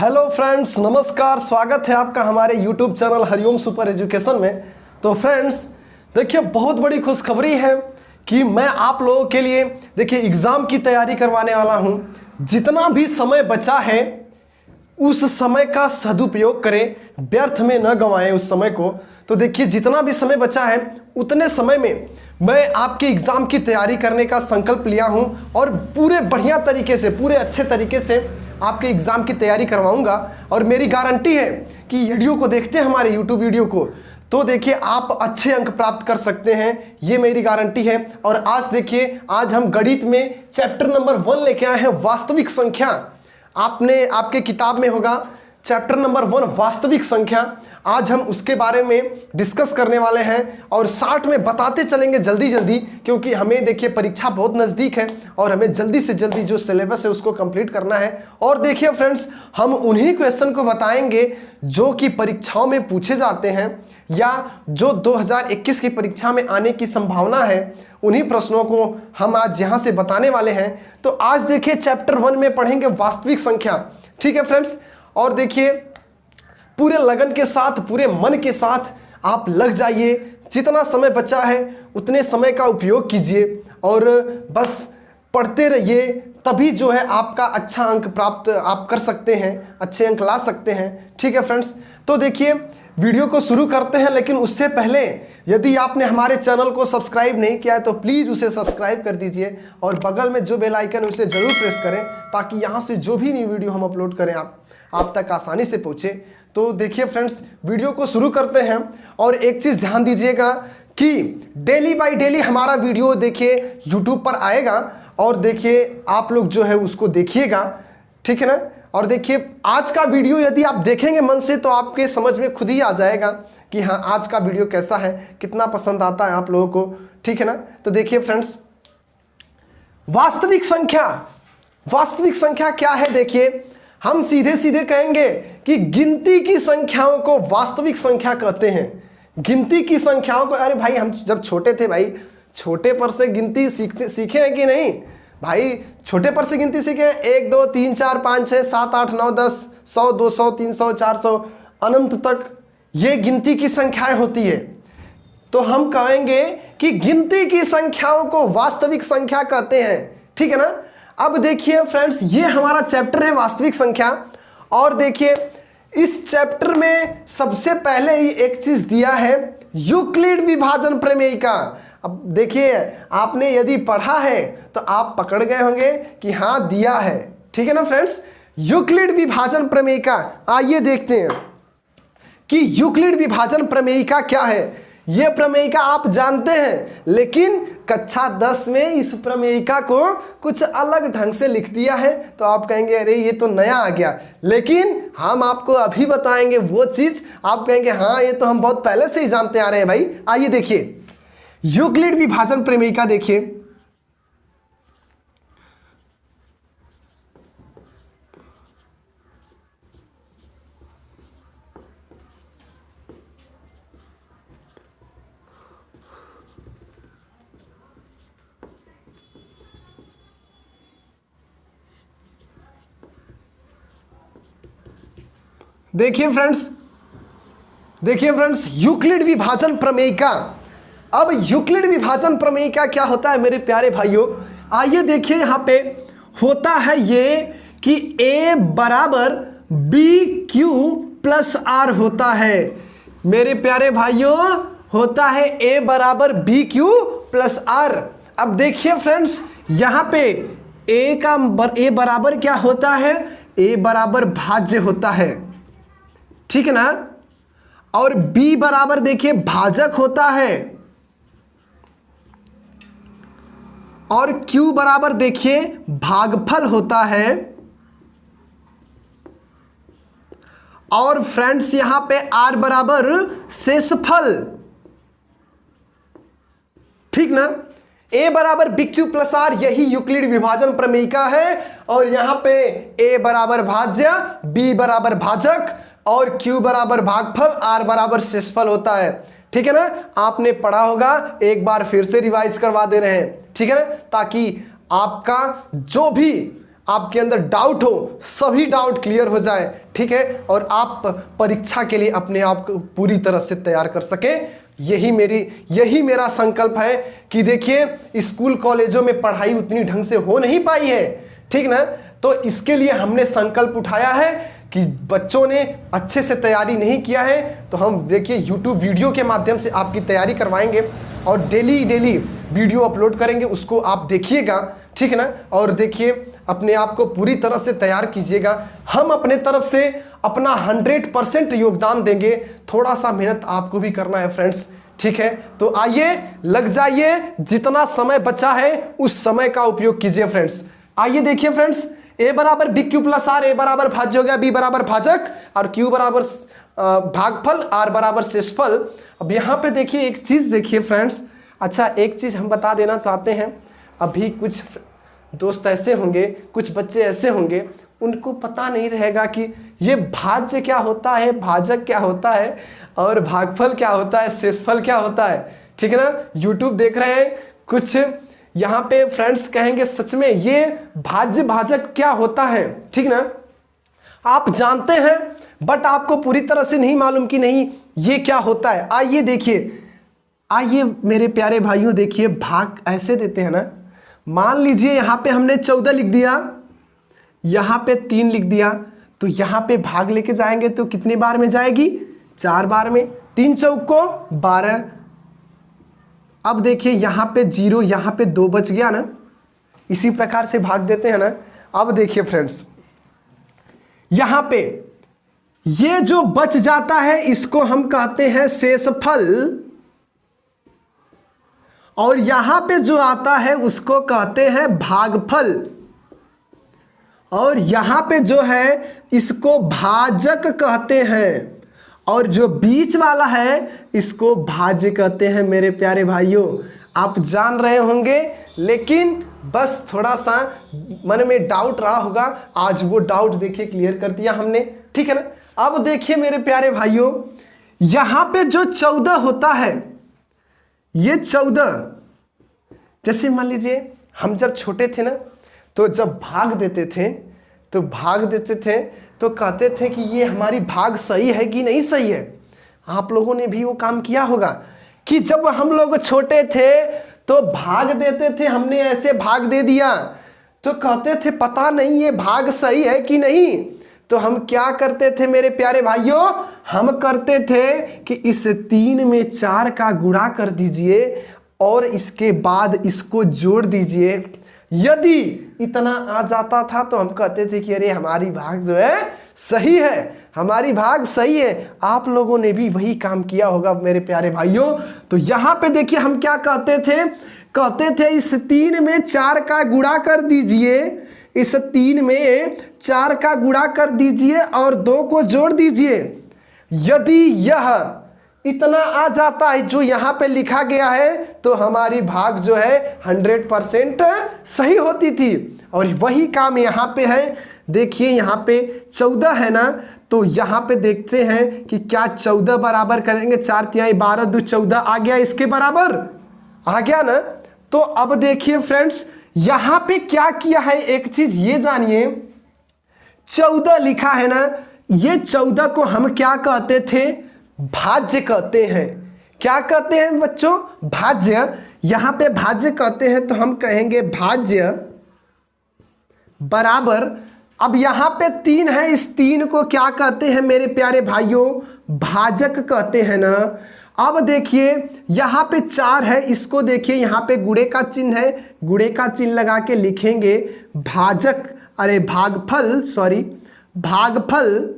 Hello friends, नमस्कार। स्वागत है आपका हमारे YouTube channel Hariom super education में। तो फ्रेंड्स देखिए, बहुत बड़ी खुशखबरी है कि मैं आप लोगों के लिए देखिए एग्ज़ाम की तैयारी करवाने वाला हूं। जितना भी समय बचा है उस समय का सदुपयोग करें, व्यर्थ में न गंवाएं उस समय को। तो देखिए, जितना भी समय बचा है उतने समय में मैं आपके एग्ज़ाम की तैयारी करने का संकल्प लिया हूं और पूरे बढ़िया तरीके से, पूरे अच्छे तरीके से आपके एग्ज़ाम की तैयारी करवाऊंगा। और मेरी गारंटी है कि वीडियो को देखते हैं, हमारे यूट्यूब वीडियो को, तो देखिए आप अच्छे अंक प्राप्त कर सकते हैं, ये मेरी गारंटी है। और आज देखिए, आज हम गणित में चैप्टर नंबर 1 लेके आए हैं, वास्तविक संख्या। आपने आपके किताब में होगा चैप्टर नंबर 1 वास्तविक संख्या। आज हम उसके बारे में डिस्कस करने वाले हैं और शॉर्ट में बताते चलेंगे जल्दी जल्दी, क्योंकि हमें देखिए परीक्षा बहुत नज़दीक है और हमें जल्दी से जल्दी जो सिलेबस है उसको कंप्लीट करना है। और देखिए फ्रेंड्स, हम उन्हीं क्वेश्चन को बताएंगे जो कि परीक्षाओं में पूछे जाते हैं या जो 2021 की परीक्षा में आने की संभावना है, उन्हीं प्रश्नों को हम आज यहाँ से बताने वाले हैं। तो आज देखिए चैप्टर 1 में पढ़ेंगे वास्तविक संख्या, ठीक है फ्रेंड्स। और देखिए पूरे लगन के साथ, पूरे मन के साथ आप लग जाइए। जितना समय बचा है उतने समय का उपयोग कीजिए और बस पढ़ते रहिए, तभी जो है आपका अच्छा अंक प्राप्त आप कर सकते हैं, अच्छे अंक ला सकते हैं, ठीक है फ्रेंड्स। तो देखिए वीडियो को शुरू करते हैं, लेकिन उससे पहले यदि आपने हमारे चैनल को सब्सक्राइब नहीं किया है तो प्लीज़ उसे सब्सक्राइब कर दीजिए और बगल में जो बेल आइकन है उसे ज़रूर प्रेस करें, ताकि यहाँ से जो भी नई वीडियो हम अपलोड करें आप तक आसानी से पहुँचे। तो देखिए फ्रेंड्स, वीडियो को शुरू करते हैं। और एक चीज़ ध्यान दीजिएगा कि डेली बाय डेली हमारा वीडियो देखिए यूट्यूब पर आएगा और देखिए आप लोग जो है उसको देखिएगा, ठीक है ना। और देखिए आज का वीडियो यदि आप देखेंगे मन से तो आपके समझ में खुद ही आ जाएगा कि हाँ आज का वीडियो कैसा है, कितना पसंद आता है आप लोगों को, ठीक है ना। तो देखिए फ्रेंड्स, वास्तविक संख्या क्या है। देखिए हम सीधे सीधे कहेंगे कि गिनती की संख्याओं को वास्तविक संख्या कहते हैं। गिनती की संख्याओं को, अरे भाई हम जब छोटे थे भाई, छोटे पर से गिनती सीखे हैं कि नहीं भाई? छोटे पर से गिनती सीखे हैं, 1 2 3 4 5 6 7 8 9 10 100 200 300 400 अनंत तक ये गिनती की संख्याएं होती है। तो हम कहेंगे कि गिनती की संख्याओं को वास्तविक संख्या कहते हैं, ठीक है ना। अब देखिए फ्रेंड्स, ये हमारा चैप्टर है वास्तविक संख्या। और देखिए इस चैप्टर में सबसे पहले ही एक चीज दिया है, यूक्लिड विभाजन प्रमेयिका। अब देखिए आपने यदि पढ़ा है तो आप पकड़ गए होंगे कि हाँ दिया है, ठीक है ना फ्रेंड्स। यूक्लिड विभाजन प्रमेयिका, आइए देखते हैं कि यूक्लिड विभाजन प्रमेयिका क्या है। यह प्रमेयिका आप जानते हैं, लेकिन कक्षा 10 में इस प्रमेयिका को कुछ अलग ढंग से लिख दिया है। तो आप कहेंगे अरे ये तो नया आ गया, लेकिन हम आपको अभी बताएंगे वो चीज, आप कहेंगे हाँ ये तो हम बहुत पहले से ही जानते आ रहे हैं भाई। आइए देखिए यूक्लिड विभाजन प्रमेयिका। देखिए फ्रेंड्स यूक्लिड विभाजन प्रमेयिका। अब यूक्लिड विभाजन प्रमेयिका क्या होता है मेरे प्यारे भाइयों? आइए देखिए, यहां पे होता है ये कि a बराबर बी क्यू प्लस आर होता है। मेरे प्यारे भाइयों, होता है a बराबर बी क्यू प्लस आर। अब देखिए फ्रेंड्स, यहां पे a बराबर क्या होता है? a बराबर भाज्य होता है, ठीक है ना। और b बराबर देखिए भाजक होता है, और q बराबर देखिए भागफल होता है। और फ्रेंड्स यहां पे r बराबर शेषफल, ठीक ना। a बराबर बी क्यू प्लस आर, यही यूक्लिड विभाजन प्रमेयिका है। और यहां पे a बराबर भाज्य, b बराबर भाजक और q बराबर भागफल, r बराबर शेषफल होता है, ठीक है ना। आपने पढ़ा होगा, एक बार फिर से रिवाइज करवा दे रहे हैं, ठीक है ना, ताकि आपका जो भी आपके अंदर डाउट हो, सभी डाउट क्लियर हो जाए, ठीक है, और आप परीक्षा के लिए अपने आप को पूरी तरह से तैयार कर सकें। यही मेरा संकल्प है कि देखिए स्कूल कॉलेजों में पढ़ाई उतनी ढंग से हो नहीं पाई है, ठीक ना, तो इसके लिए हमने संकल्प उठाया है कि बच्चों ने अच्छे से तैयारी नहीं किया है तो हम देखिए यूट्यूब वीडियो के माध्यम से आपकी तैयारी करवाएंगे और डेली वीडियो अपलोड करेंगे, उसको आप देखिएगा, ठीक है ना, और देखिए अपने आप को पूरी तरह से तैयार कीजिएगा। हम अपने तरफ से अपना 100% योगदान देंगे, थोड़ा सा मेहनत आपको भी करना है फ्रेंड्स, ठीक है। तो आइए लग जाइए, जितना समय बचा है उस समय का उपयोग कीजिए फ्रेंड्स। आइए देखिए फ्रेंड्स, a बराबर b q plus r, a बराबर भाज्य हो गया, b बराबर भाजक और q बराबर भागफल, r बराबर शेषफल। अब यहाँ पे देखिए एक चीज देखिए फ्रेंड्स, अच्छा एक चीज हम बता देना चाहते हैं, अभी कुछ दोस्त ऐसे होंगे, कुछ बच्चे ऐसे होंगे, उनको पता नहीं रहेगा कि ये भाज्य क्या होता है, भाजक क्या होता है और भागफल क्या होता है, शेषफल क्या होता है, ठीक है ना। यूट्यूब देख रहे हैं कुछ यहाँ पे फ्रेंड्स कहेंगे सच में ये भाज्य भाजक क्या होता है, ठीक ना, आप जानते हैं बट आपको पूरी तरह से नहीं मालूम कि नहीं ये क्या होता है। आइए देखिए, आइए मेरे प्यारे भाइयों, देखिए भाग ऐसे देते हैं ना, मान लीजिए यहाँ पे हमने 14 लिख दिया, यहाँ पे 3 लिख दिया, तो यहाँ पे भाग लेके जाएंगे तो कितने बार में जाएगी, 4 बार में, 3 चौको 12। अब देखिए यहाँ पे 0, यहाँ पे 2 बच गया ना, इसी प्रकार से भाग देते हैं ना। अब देखिए फ्रेंड्स, यहाँ पे ये जो बच जाता है इसको हम कहते हैं शेषफल, और यहां पे जो आता है उसको कहते हैं भागफल, और यहां पे जो है इसको भाजक कहते हैं, और जो बीच वाला है इसको भाज्य कहते हैं। मेरे प्यारे भाइयों आप जान रहे होंगे, लेकिन बस थोड़ा सा मन में डाउट रहा होगा, आज वो डाउट देखिए क्लियर कर दिया हमने, ठीक है ना। अब देखिए मेरे प्यारे भाइयों, यहां पे जो 14 होता है, ये 14, जैसे मान लीजिए हम जब छोटे थे ना, तो जब भाग देते थे तो कहते थे कि ये हमारी भाग सही है कि नहीं सही है। आप लोगों ने भी वो काम किया होगा कि जब हम लोग छोटे थे तो भाग देते थे, हमने ऐसे भाग दे दिया तो कहते थे पता नहीं ये भाग सही है कि नहीं। तो हम क्या करते थे मेरे प्यारे भाइयों, हम करते थे कि इस 3 में 4 का गुणा कर दीजिए और इसके बाद इसको जोड़ दीजिए। यदि इतना आ जाता था तो हम कहते थे कि अरे हमारी भाग जो है सही है, हमारी भाग सही है। आप लोगों ने भी वही काम किया होगा मेरे प्यारे भाइयों। तो यहाँ पे देखिए हम क्या कहते थे इस 3 में 4 का गुणा कर दीजिए, इस 3 में 4 का गुणा कर दीजिए और 2 को जोड़ दीजिए। यदि यह इतना आ जाता है जो यहाँ पे लिखा गया है तो हमारी भाग जो है 100% सही होती थी। और वही काम यहाँ पे है। देखिए यहाँ पे 14 है ना, तो यहाँ पे देखते हैं कि क्या 14 बराबर करेंगे, 4 तिहाई 12 2 14 आ गया, इसके बराबर आ गया ना। तो अब देखिए फ्रेंड्स यहाँ पे क्या किया है, एक चीज ये जानिए, 14 लिखा है ना, ये 14 को हम क्या कहते थे, भाज्य कहते हैं। क्या कहते हैं बच्चों, भाज्य। यहां पे भाज्य कहते हैं तो हम कहेंगे भाज्य बराबर, अब यहां पे 3 है, इस 3 को क्या कहते हैं मेरे प्यारे भाइयों, भाजक कहते हैं ना। अब देखिए यहां पे 4 है, इसको देखिए यहां पे गुणे का चिन्ह है, गुणे का चिन्ह लगा के लिखेंगे भाजक, अरे भागफल, सॉरी भागफल।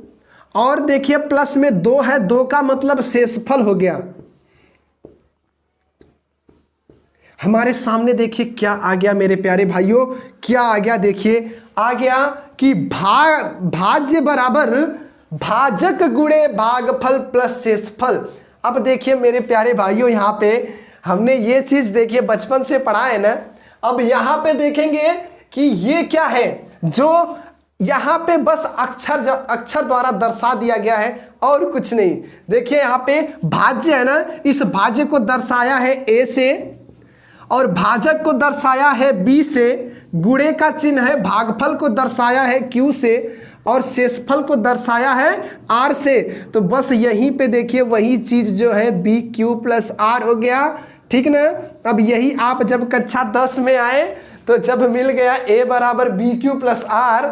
और देखिए प्लस में 2 है, 2 का मतलब शेषफल हो गया। हमारे सामने देखिए क्या आ गया मेरे प्यारे भाइयों, क्या आ गया, देखिए आ गया कि भाज्य बराबर भाजक गुणे भागफल प्लस शेषफल। अब देखिए मेरे प्यारे भाइयों यहाँ पे हमने ये चीज देखिए बचपन से पढ़ा है ना। अब यहाँ पे देखेंगे कि ये क्या है, जो यहाँ पे बस अक्षर द्वारा दर्शा दिया गया है और कुछ नहीं। देखिए यहाँ पे भाज्य है ना, इस भाज्य को दर्शाया है ए से, और भाजक को दर्शाया है b से, गुणे का चिन्ह है, भागफल को दर्शाया है q से और शेषफल को दर्शाया है r से। तो बस यहीं पे देखिए वही चीज जो है बी क्यू प्लस आर हो गया, ठीक ना। अब यही आप जब कक्षा 10 में आए तो जब मिल गया a बराबर बी क्यू प्लस आर,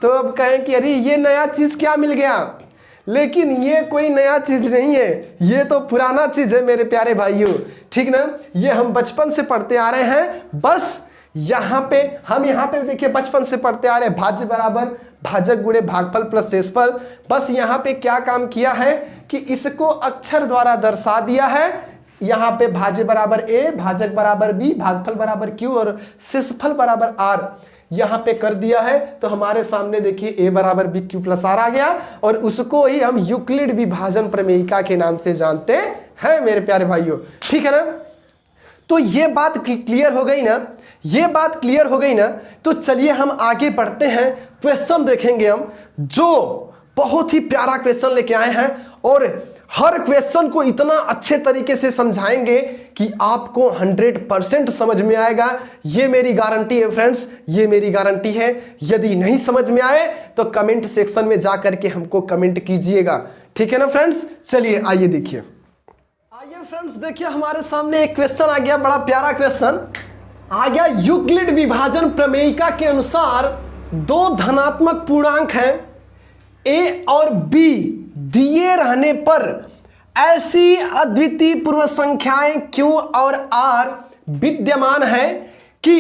तो अब कहें कि अरे ये नया चीज क्या मिल गया, लेकिन ये कोई नया चीज नहीं है, ये तो पुराना चीज है मेरे प्यारे भाइयों, ठीक ना। ये हम बचपन से पढ़ते आ रहे हैं। बस यहाँ पे देखिए बचपन से पढ़ते आ रहे हैं, भाज्य बराबर भाजक गुणे भागफल प्लस शेषफल। बस यहाँ पे क्या काम किया है कि इसको अक्षर द्वारा दर्शा दिया है। यहाँ पे भाज्य बराबर a, भाजक बराबर b, भागफल बराबर q और शेषफल बराबर r यहाँ पे कर दिया है। तो हमारे सामने देखिए a बराबर b q प्लस r आ गया और उसको ही हम यूक्लिड विभाजन प्रमेयिका के नाम से जानते हैं मेरे प्यारे भाइयों, ठीक है ना। तो ये बात क्लियर हो गई ना, ये बात क्लियर हो गई ना। तो चलिए हम आगे बढ़ते हैं, क्वेश्चन देखेंगे हम, जो बहुत ही प्यारा क्वेश्चन लेके आए हैं और हर क्वेश्चन को इतना अच्छे तरीके से समझाएंगे कि आपको 100% समझ में आएगा। ये मेरी गारंटी है फ्रेंड्स, ये मेरी गारंटी है। यदि नहीं समझ में आए तो कमेंट सेक्शन में जा करके हमको कमेंट कीजिएगा, ठीक है ना फ्रेंड्स। चलिए आइए देखिए, आइए फ्रेंड्स देखिए हमारे सामने एक क्वेश्चन आ गया, बड़ा प्यारा क्वेश्चन आ गया। यूक्लिड विभाजन प्रमेयिका के अनुसार दो धनात्मक पूर्णांक हैं a और b दिए रहने पर ऐसी अद्वितीय पूर्व संख्याएं q और r विद्यमान है कि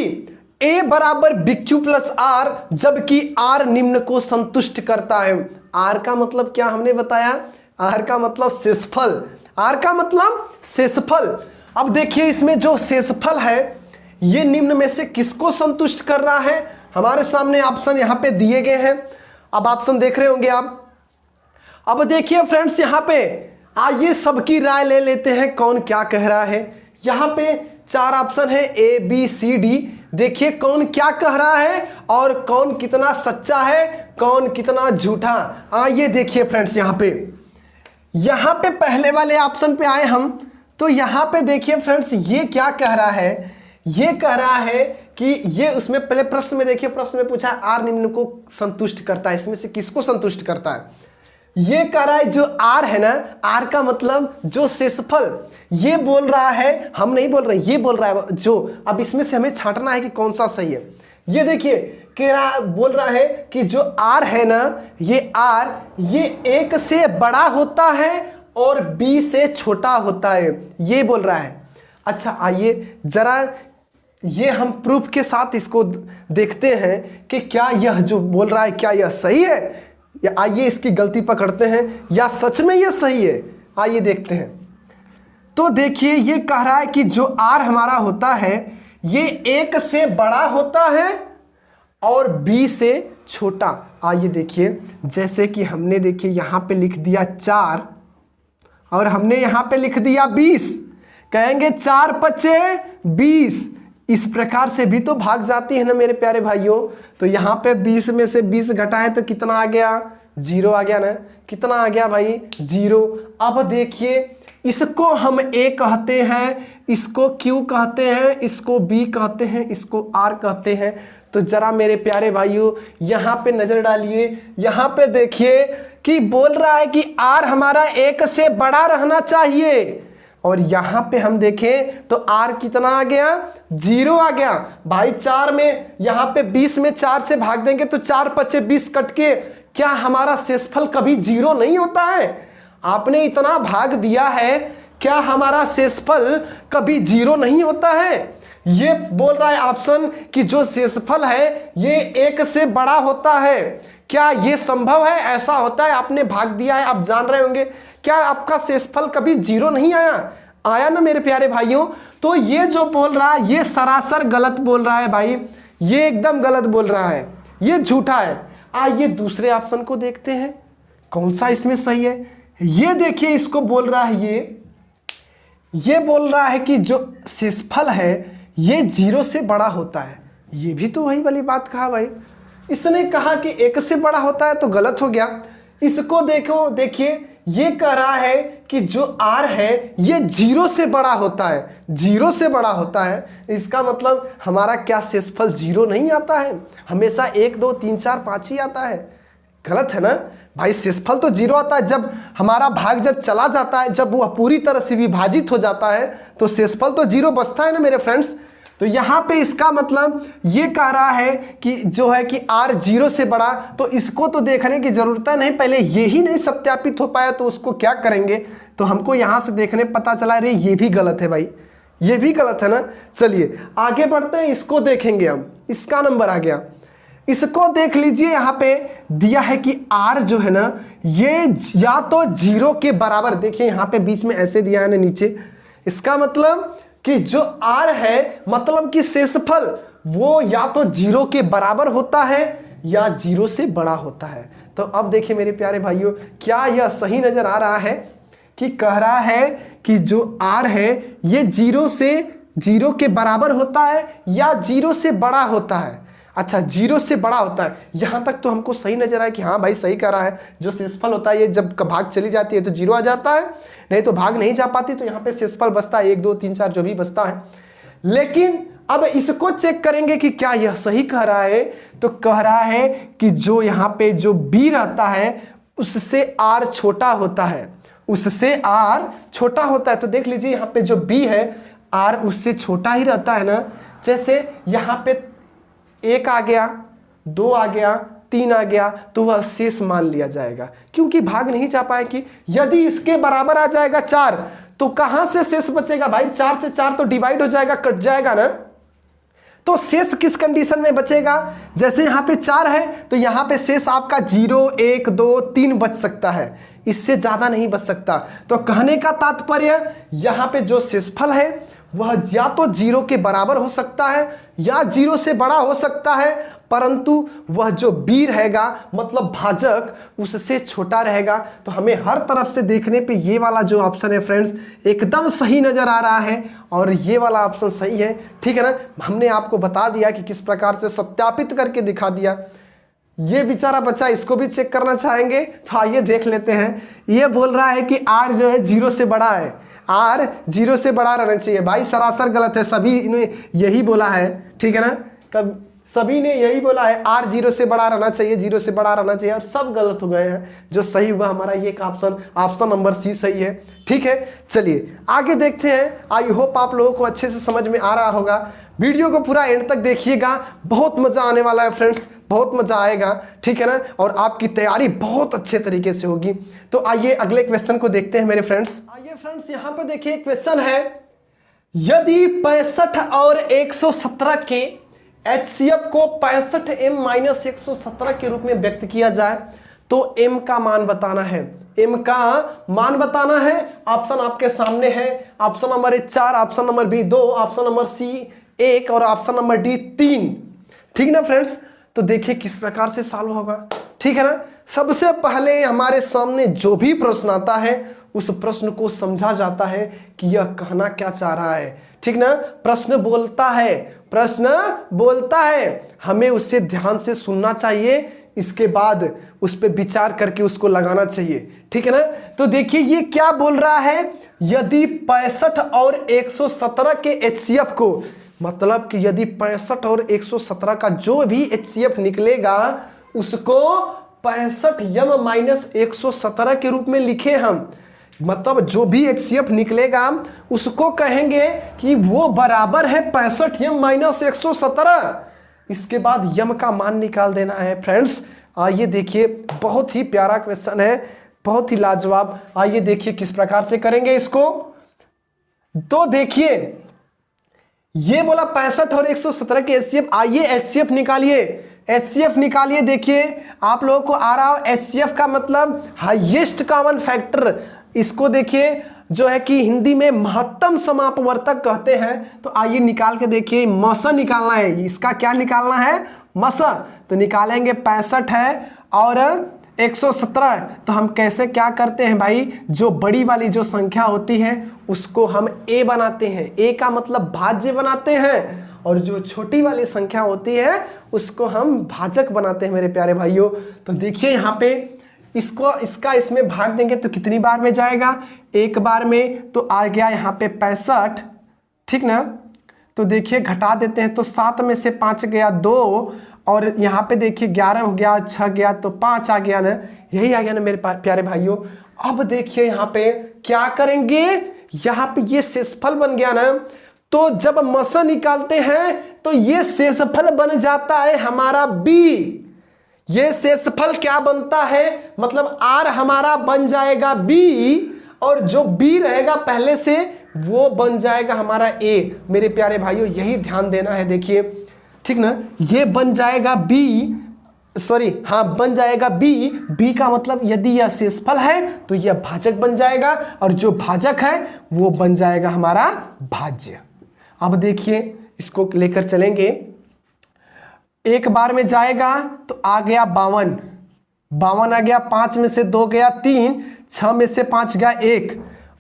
a बराबर bq प्लस r, जबकि r निम्न को संतुष्ट करता है। r का मतलब क्या हमने बताया, r का मतलब शेषफल, r का मतलब शेषफल। अब देखिए इसमें जो शेषफल है ये निम्न में से किसको संतुष्ट कर रहा है। हमारे सामने ऑप्शन यहाँ पे दिए गए हैं, अब ऑप्शन देख रहे होंगे आप। अब देखिए फ्रेंड्स यहाँ पे आइए सबकी राय ले लेते हैं कौन क्या कह रहा है। यहाँ पे 4 ऑप्शन है ए बी सी डी, देखिए कौन क्या कह रहा है और कौन कितना सच्चा है, कौन कितना झूठा। आइए देखिए फ्रेंड्स यहाँ पे पहले वाले ऑप्शन पे आए हम, तो यहाँ पे देखिए फ्रेंड्स ये क्या कह रहा है, ये कह रहा है कि ये उसमें पहले प्रश्न में देखिए, प्रश्न में पूछा आर निम्न को संतुष्ट करता है, इसमें से किसको संतुष्ट करता है। ये कह रहा है जो आर है ना, आर का मतलब जो शेषफल, ये बोल रहा है, हम नहीं बोल रहे, ये बोल रहा है जो। अब इसमें से हमें छांटना है कि कौन सा सही है। ये देखिए बोल रहा है कि जो आर है ना, ये आर ये 1 से बड़ा होता है और b से छोटा होता है, ये बोल रहा है। अच्छा आइए जरा ये हम प्रूफ के साथ इसको देखते हैं कि क्या यह जो बोल रहा है क्या यह सही है, या आइए इसकी गलती पकड़ते हैं या सच में यह सही है। आइए देखते हैं। तो देखिए ये कह रहा है कि जो r हमारा होता है ये 1 से बड़ा होता है और b से छोटा। आइए देखिए जैसे कि हमने देखिए यहाँ पे लिख दिया 4 और हमने यहाँ पे लिख दिया 20, कहेंगे 4 पचे 20, इस प्रकार से भी तो भाग जाती है ना मेरे प्यारे भाइयों। तो यहाँ पे 20 में से 20 घटाए तो कितना आ गया, 0 आ गया ना, कितना आ गया भाई 0। अब देखिए इसको हम a कहते हैं, इसको q कहते हैं, इसको b कहते हैं, इसको r कहते हैं। तो जरा मेरे प्यारे भाइयों यहाँ पे नजर डालिए, यहाँ पे देखिए कि बोल रहा है कि r हमारा 1 से बड़ा रहना चाहिए और यहाँ पे हम देखें तो r कितना आ गया, 0 आ गया भाई। 4 में यहाँ पे 20 में 4 से भाग देंगे तो 4 पचे 20 कट के, क्या हमारा शेषफल कभी 0 नहीं होता है। आपने इतना भाग दिया है, क्या हमारा शेषफल कभी 0 नहीं होता है। ये बोल रहा है ऑप्शन कि जो शेषफल है ये 1 से बड़ा होता है। क्या ये संभव है, ऐसा होता है। आपने भाग दिया है, आप जान रहे होंगे, क्या आपका शेषफल कभी 0 नहीं आया ना मेरे प्यारे भाइयों। तो ये जो बोल रहा है ये सरासर गलत बोल रहा है भाई, ये एकदम गलत बोल रहा है, ये झूठा है। आइए दूसरे ऑप्शन को देखते हैं कौन सा इसमें सही है। ये देखिए इसको बोल रहा है, ये बोल रहा है कि जो शेषफल है ये 0 से बड़ा होता है। ये भी तो वही वाली बात कहा भाई, इसने कहा कि 1 से बड़ा होता है तो गलत हो गया। इसको देखो, देखिए ये कह रहा है कि जो r है ये 0 से बड़ा होता है, 0 से बड़ा होता है। इसका मतलब हमारा क्या शेषफल 0 नहीं आता है, हमेशा 1 2 3 4 5 ही आता है। गलत है ना भाई, शेषफल तो 0 आता है जब हमारा भाग जब चला जाता है, जब वह पूरी तरह से विभाजित हो जाता है तो शेषफल तो 0 बचता है ना मेरे फ्रेंड्स। तो यहाँ पे इसका मतलब ये कह रहा है कि जो है कि r 0 से बड़ा, तो इसको तो देखने की जरूरत नहीं, पहले ये ही नहीं सत्यापित हो पाया तो उसको क्या करेंगे। तो हमको यहाँ से देखने पता चला अरे ये भी गलत है भाई, ये भी गलत है ना। चलिए आगे बढ़ते हैं, इसको देखेंगे हम। इसका नंबर आ गया, इसको देख लीजिए। यहाँ पे दिया है कि r जो है ना ये या तो 0 के बराबर, देखिए यहाँ पे बीच में ऐसे दिया है ना नीचे, इसका मतलब कि जो r है मतलब कि शेषफल वो या तो 0 के बराबर होता है या 0 से बड़ा होता है। तो अब देखिए मेरे प्यारे भाइयों, क्या यह सही नजर आ रहा है कि कह रहा है कि जो r है ये 0 के बराबर होता है या 0 से बड़ा होता है। अच्छा 0 से बड़ा होता है, यहाँ तक तो हमको सही नजर आया कि हाँ भाई सही कह रहा है। जो शेषफल होता है ये जब भाग चली जाती है तो 0 आ जाता है, नहीं तो भाग नहीं जा पाती तो यहाँ पे शेषफल बचता है 1 2 3 4 जो भी बचता है। लेकिन अब इसको चेक करेंगे कि क्या यह सही कह रहा है। तो कह रहा है कि जो यहाँ पे जो b रहता है उससे r छोटा होता है, उससे r छोटा होता है। तो देख लीजिए यहाँ पे जो b है r उससे छोटा ही रहता है ना। जैसे यहाँ पे 1 आ गया, 2 आ गया, 3 आ गया तो वह शेष मान लिया जाएगा क्योंकि भाग नहीं जा पाएगी। यदि इसके बराबर आ जाएगा 4 तो कहां से शेष बचेगा भाई, 4 से 4 तो डिवाइड हो जाएगा, कट जाएगा ना। तो शेष किस कंडीशन में बचेगा, जैसे यहाँ पे 4 है तो यहाँ पे शेष आपका 0 1 2 3 बच सकता है, इससे ज्यादा नहीं बच सकता। तो कहने का तात्पर्य यहाँ पे जो शेषफल है वह या तो 0 के बराबर हो सकता है या 0 से बड़ा हो सकता है, परंतु वह जो b रहेगा मतलब भाजक उससे छोटा रहेगा। तो हमें हर तरफ से देखने पे ये वाला जो ऑप्शन है फ्रेंड्स एकदम सही नजर आ रहा है और ये वाला ऑप्शन सही है। ठीक है ना, हमने आपको बता दिया कि किस प्रकार से सत्यापित करके दिखा दिया। ये बेचारा बच्चा इसको भी चेक करना चाहेंगे तो आइए देख लेते हैं। ये बोल रहा है कि r जो है 0 से बड़ा है, r 0 से बड़ा रहना चाहिए। भाई सरासर गलत है, सभी ने यही बोला है। ठीक है ना, तब सभी ने यही बोला है r 0 से बड़ा रहना चाहिए, 0 से बड़ा रहना चाहिए, और सब गलत हो गए हैं। जो सही हुआ हमारा ये ऑप्शन नंबर सी सही है। ठीक है, चलिए आगे देखते हैं। आई होप आप लोगों को अच्छे से समझ में आ रहा होगा। वीडियो को पूरा एंड तक देखिएगा, बहुत मजा आने वाला है फ्रेंड्स, बहुत मजा आएगा। ठीक है ना, और आपकी तैयारी बहुत अच्छे तरीके से होगी। तो आइए अगले क्वेश्चन को देखते हैं मेरे फ्रेंड्स। आइए फ्रेंड्स, यहाँ पे देखिए क्वेश्चन है, यदि 65 और 117 के HCF को 65m-117 के रूप में व्यक्त किया जाए तो m का मान बताना है। m का मान बताना है। ऑप्शन आपके सामने है, option number 4, option number b 2, option number c 1 और ऑप्शन नंबर डी 3। ठीक ना फ्रेंड्स, तो देखिए किस प्रकार से सॉल्व होगा। ठीक है ना, सबसे पहले हमारे सामने जो भी प्रश्न आता है उस प्रश्न को समझा जाता है कि यह कहना क्या चाह रहा है। ठीक ना, प्रश्न बोलता है, प्रश्न बोलता है, हमें उससे ध्यान से सुनना चाहिए, इसके बाद उस पर विचार करके उसको लगाना चाहिए। ठीक है ना, तो देखिए ये क्या बोल रहा है, यदि 65 और 117 के HCF को, मतलब कि यदि 65 और 117 का जो भी HCF निकलेगा उसको 65m-117 के रूप में लिखे हम। मतलब जो भी HCF निकलेगा उसको कहेंगे कि वो बराबर है 65m-117। इसके बाद यम का मान निकाल देना है फ्रेंड्स। आइए देखिए, बहुत ही प्यारा क्वेश्चन है, बहुत ही लाजवाब। आइए देखिए किस प्रकार से करेंगे इसको। तो देखिए ये बोला 65 और 117 के HCF, आइए HCF निकालिए, HCF निकालिए। देखिए आप लोगों को आ रहा हो HCF का मतलब हाईएस्ट कॉमन फैक्टर। इसको देखिए जो है कि हिंदी में महत्तम समापवर्तक कहते हैं। तो आइए निकाल के देखिए, मसा निकालना है, इसका क्या निकालना है, मसा। तो निकालेंगे 65 है और 117। तो हम कैसे क्या करते हैं भाई, जो बड़ी वाली जो संख्या होती है उसको हम a बनाते हैं, a का मतलब भाज्य बनाते हैं, और जो छोटी वाली संख्या होती है उसको हम भाजक बनाते हैं मेरे प्यारे भाइयों। तो देखिए यहाँ पे इसका इसमें भाग देंगे तो कितनी बार में जाएगा, एक बार में। तो आ गया यहाँ पे 65, ठीक ना। तो देखिए घटा देते हैं तो 7 में से 5 गया 2, और यहाँ पे देखिए 11 हो गया, 6 गया तो 5 आ गया ना, यही आ गया ना मेरे प्यारे भाइयों। अब देखिए यहाँ पे क्या करेंगे, यहाँ पे ये शेषफल बन गया ना, तो जब मसा निकालते हैं तो ये शेषफल बन जाता है हमारा बी। ये शेषफल क्या बनता है, मतलब आर हमारा बन जाएगा बी, और जो बी रहेगा पहले से वो बन जाएगा हमारा ए। मेरे प्यारे भाइयों यही ध्यान देना है, देखिए ठीक ना, ये बन जाएगा बी, सॉरी हाँ बन जाएगा बी। बी का मतलब यदि यह शेषफल है तो यह भाजक बन जाएगा, और जो भाजक है वो बन जाएगा हमारा भाज्य। अब देखिए इसको लेकर चलेंगे, एक बार में जाएगा तो आ गया 52, 52 आ गया, 5 में से 2 गया 3, 6 में से 5 गया 1,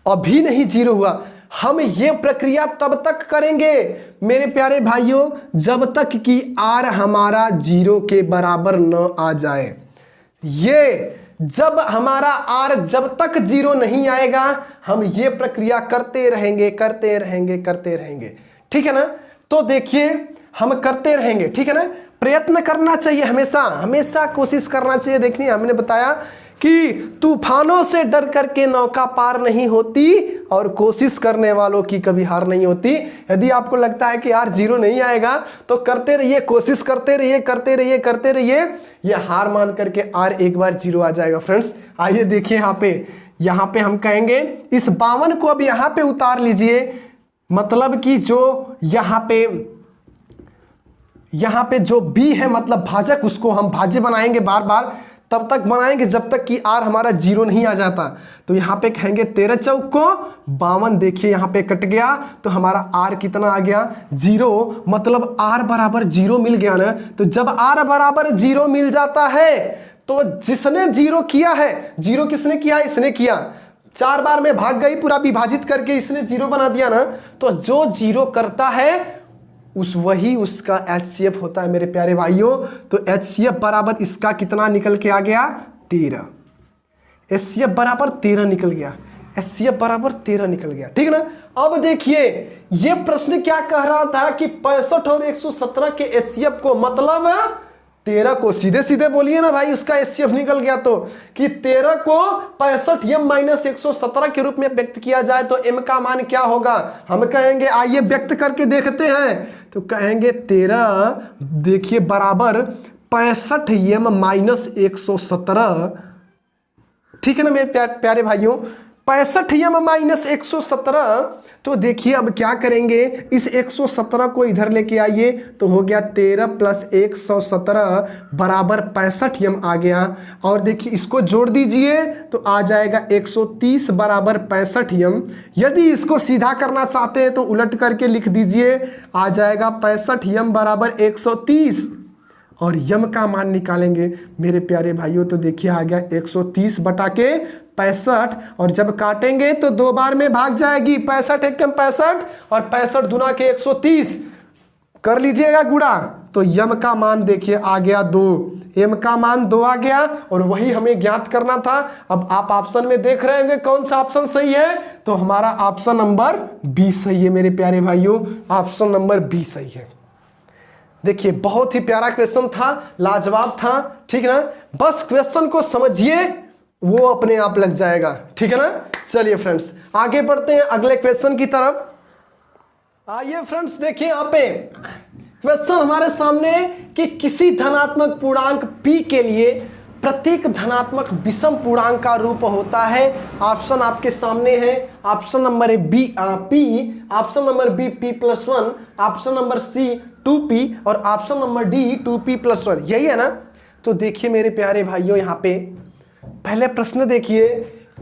अभी नहीं 0 हुआ। हम ये प्रक्रिया तब तक करेंगे मेरे प्यारे भाइयों जब तक कि आर हमारा 0 के बराबर न आ जाए। ये जब हमारा आर जब तक 0 नहीं आएगा हम ये प्रक्रिया करते रहेंगे करते रहेंगे करते रहेंगे, ठीक है ना। तो देखिए हम करते रहेंगे, ठीक है ना, प्रयत्न करना चाहिए, हमेशा हमेशा कोशिश करना चाहिए। देखिए हमने बताया कि तूफानों से डर करके नौका पार नहीं होती, और कोशिश करने वालों की कभी हार नहीं होती। यदि आपको लगता है कि यार 0 नहीं आएगा तो करते रहिए, कोशिश करते रहिए करते रहिए करते रहिए, ये हार मान करके आर एक बार 0 आ जाएगा। फ्रेंड्स आइए देखिए यहाँ पे हम कहेंगे इस 52 को अब यहाँ पे उतार लीजिए, मतलब कि जो यहाँ पे जो बी है मतलब भाजक, उसको हम भाज्य बनाएंगे, बार बार तब तक बनाएंगे जब तक कि आर हमारा 0 नहीं आ जाता। तो यहाँ पे कहेंगे 13 चौक को 52, देखिए यहाँ पे कट गया तो हमारा आर कितना आ गया 0, मतलब आर बराबर 0 मिल गया ना। तो जब आर बराबर 0 मिल जाता है तो जिसने 0 किया है, 0 किसने किया, इसने किया, 4 बार में भाग गई पूरा विभाजित करके इसने 0 बना दिया ना। तो जो 0 करता है वही उसका HCF होता है मेरे प्यारे भाइयों। तो HCF बराबर इसका कितना निकल के आ गया 13, HCF बराबर 13 निकल गया, HCF बराबर 13 निकल गया, ठीक ना। अब देखिए ये प्रश्न क्या कह रहा था कि 65 और 117 के HCF को, मतलब 13 को सीधे सीधे बोलिए ना भाई, उसका HCF निकल गया तो कि 13 को 65m - 117 के रूप में व्यक्त किया जाए तो m का मान क्या होगा। हम कहेंगे आइए व्यक्त करके देखते हैं। तो कहेंगे 13 देखिए बराबर 65m - 117, ठीक है ना मेरे प्यारे भाइयों, 65m - 117। तो देखिए अब क्या करेंगे, इस 117 को इधर लेके आइए तो हो गया 13 + 117 बराबर 65m आ गया। और देखिए इसको जोड़ दीजिए तो आ जाएगा 130 बराबर 65m। यदि इसको सीधा करना चाहते हैं तो उलट करके लिख दीजिए, आ जाएगा 65m बराबर 130, और यम का मान निकालेंगे मेरे प्यारे भाइयों। तो देखिए आ गया 130 बटा के 65, और जब काटेंगे तो 2 बार में भाग जाएगी, 65 एकम 65 और 65 दूना के 130 कर लीजिएगा गुणा। तो यम का मान देखिए आ गया 2, एम का मान 2 आ गया, और वही हमें ज्ञात करना था। अब आप ऑप्शन में देख रहे होंगे कौन सा ऑप्शन सही है, तो हमारा ऑप्शन नंबर बी सही है मेरे प्यारे भाइयों, ऑप्शन नंबर बी सही है। देखिए बहुत ही प्यारा क्वेश्चन था, लाजवाब था, ठीक ना। बस क्वेश्चन को समझिए, वो अपने आप लग जाएगा, ठीक है ना। चलिए फ्रेंड्स आगे बढ़ते हैं अगले क्वेश्चन की तरफ। आइए फ्रेंड्स देखिए यहाँ पे क्वेश्चन हमारे सामने कि किसी धनात्मक पूर्णांक p के लिए प्रत्येक धनात्मक विषम पूर्णांक का रूप होता है। ऑप्शन आपके सामने है, option number a b p, option number b p+1, option number c 2p और ऑप्शन नंबर डी 2p+1, यही है ना। तो देखिए मेरे प्यारे भाइयों यहाँ पे पहले प्रश्न देखिए,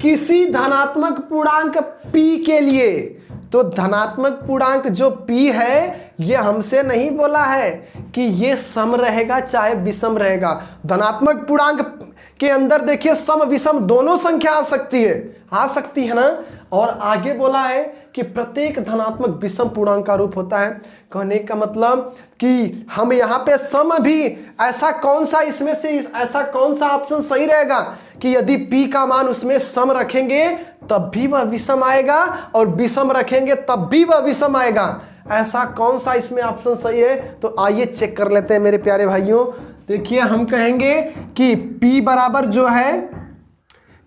किसी धनात्मक पूर्णांक p के लिए, तो धनात्मक पूर्णांक जो p है ये हमसे नहीं बोला है कि ये सम रहेगा चाहे विषम रहेगा। धनात्मक पूर्णांक के अंदर देखिए सम विषम दोनों संख्या आ सकती है ना। और आगे बोला है कि प्रत्येक धनात्मक विषम पूर्णांक का रूप होता है। कहने का मतलब कि हम यहाँ पे सम भी ऐसा कौन सा इसमें से ऐसा कौन सा ऑप्शन सही रहेगा कि यदि p का मान उसमें सम रखेंगे तब भी वह विषम आएगा और विषम रखेंगे तब भी वह विषम आएगा। ऐसा कौन सा इसमें ऑप्शन सही है? तो आइए चेक कर लेते हैं मेरे प्यारे भाइयों। देखिए हम कहेंगे कि p बराबर जो है,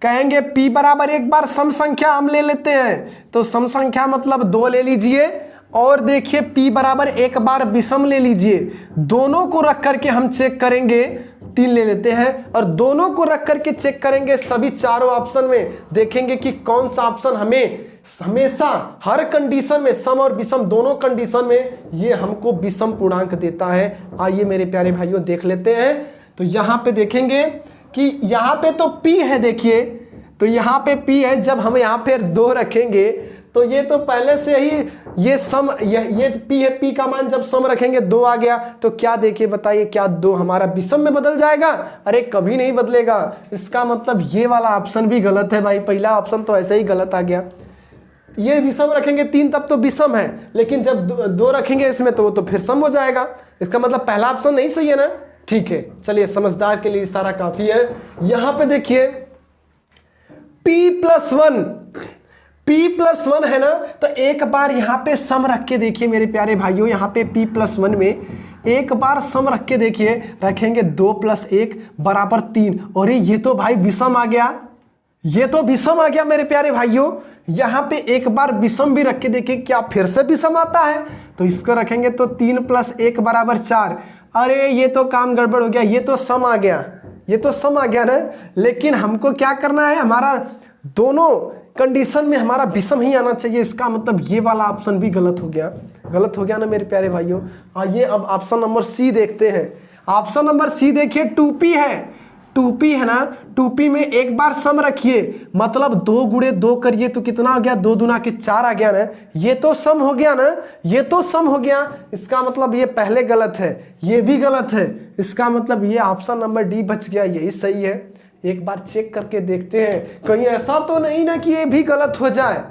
कहेंगे p बराबर एक बार सम संख्या हम ले लेते हैं, तो सम संख्या मतलब 2 ले लीजिए। और देखिए p बराबर एक बार विषम ले लीजिए। दोनों को रख करके हम चेक करेंगे, 3 ले लेते हैं और दोनों को रख करके चेक करेंगे सभी चारों ऑप्शन में, देखेंगे कि कौन सा ऑप्शन हमें हमेशा हर कंडीशन में, सम और विषम दोनों कंडीशन में ये हमको विषम पूर्णांक देता है। आइए मेरे प्यारे भाइयों देख लेते हैं। तो यहाँ पे देखेंगे कि यहाँ पे तो p है, देखिए तो यहाँ पे p है। जब हम यहाँ पे 2 रखेंगे तो ये तो पहले से ही ये सम, ये p है, p का मान जब सम रखेंगे 2 आ गया, तो क्या देखिए बताइए, क्या 2 हमारा विषम में बदल जाएगा? अरे कभी नहीं बदलेगा। इसका मतलब ये वाला ऑप्शन भी गलत है भाई, पहला ऑप्शन तो ऐसे ही गलत आ गया। ये विषम रखेंगे 3 तब तो विषम है, लेकिन जब 2 रखेंगे इसमें तो वो तो फिर सम हो जाएगा। इसका मतलब पहला ऑप्शन नहीं सही है ना। ठीक है, चलिए समझदार के लिए इशारा काफी है। यहां पे देखिए p+1 है ना, तो एक बार यहाँ पे सम रख के देखिए मेरे प्यारे भाइयों। यहाँ पे p+1 में एक बार सम रख के देखिए, रखेंगे 2 + 1 बराबर 3। और ये तो भाई विषम आ गया, ये तो विषम आ गया मेरे प्यारे भाइयों। यहाँ पे एक बार विषम भी रख के देखिए, क्या फिर से विषम आता है? तो इसको रखेंगे तो 3 + 1 बराबर 4। अरे ये तो काम गड़बड़ हो गया, ये तो सम आ गया, ये तो सम आ गया ना। लेकिन हमको क्या करना है, हमारा दोनों कंडीशन में हमारा विषम ही आना चाहिए। इसका मतलब ये वाला ऑप्शन भी गलत हो गया, गलत हो गया ना मेरे प्यारे भाइयों। आइए अब ऑप्शन नंबर सी देखते हैं। ऑप्शन नंबर सी देखिए 2p है, 2p है ना। 2p में एक बार सम रखिए, मतलब 2 × 2 करिए तो कितना हो गया, 2 दूना के 4 आ गया ना। ये तो सम हो गया ना, ये तो सम हो गया। इसका मतलब ये पहले गलत है, ये भी गलत है। इसका मतलब ये ऑप्शन नंबर डी बच गया, यही सही है। एक बार चेक करके देखते हैं, कहीं ऐसा तो नहीं ना कि ये भी गलत हो जाए।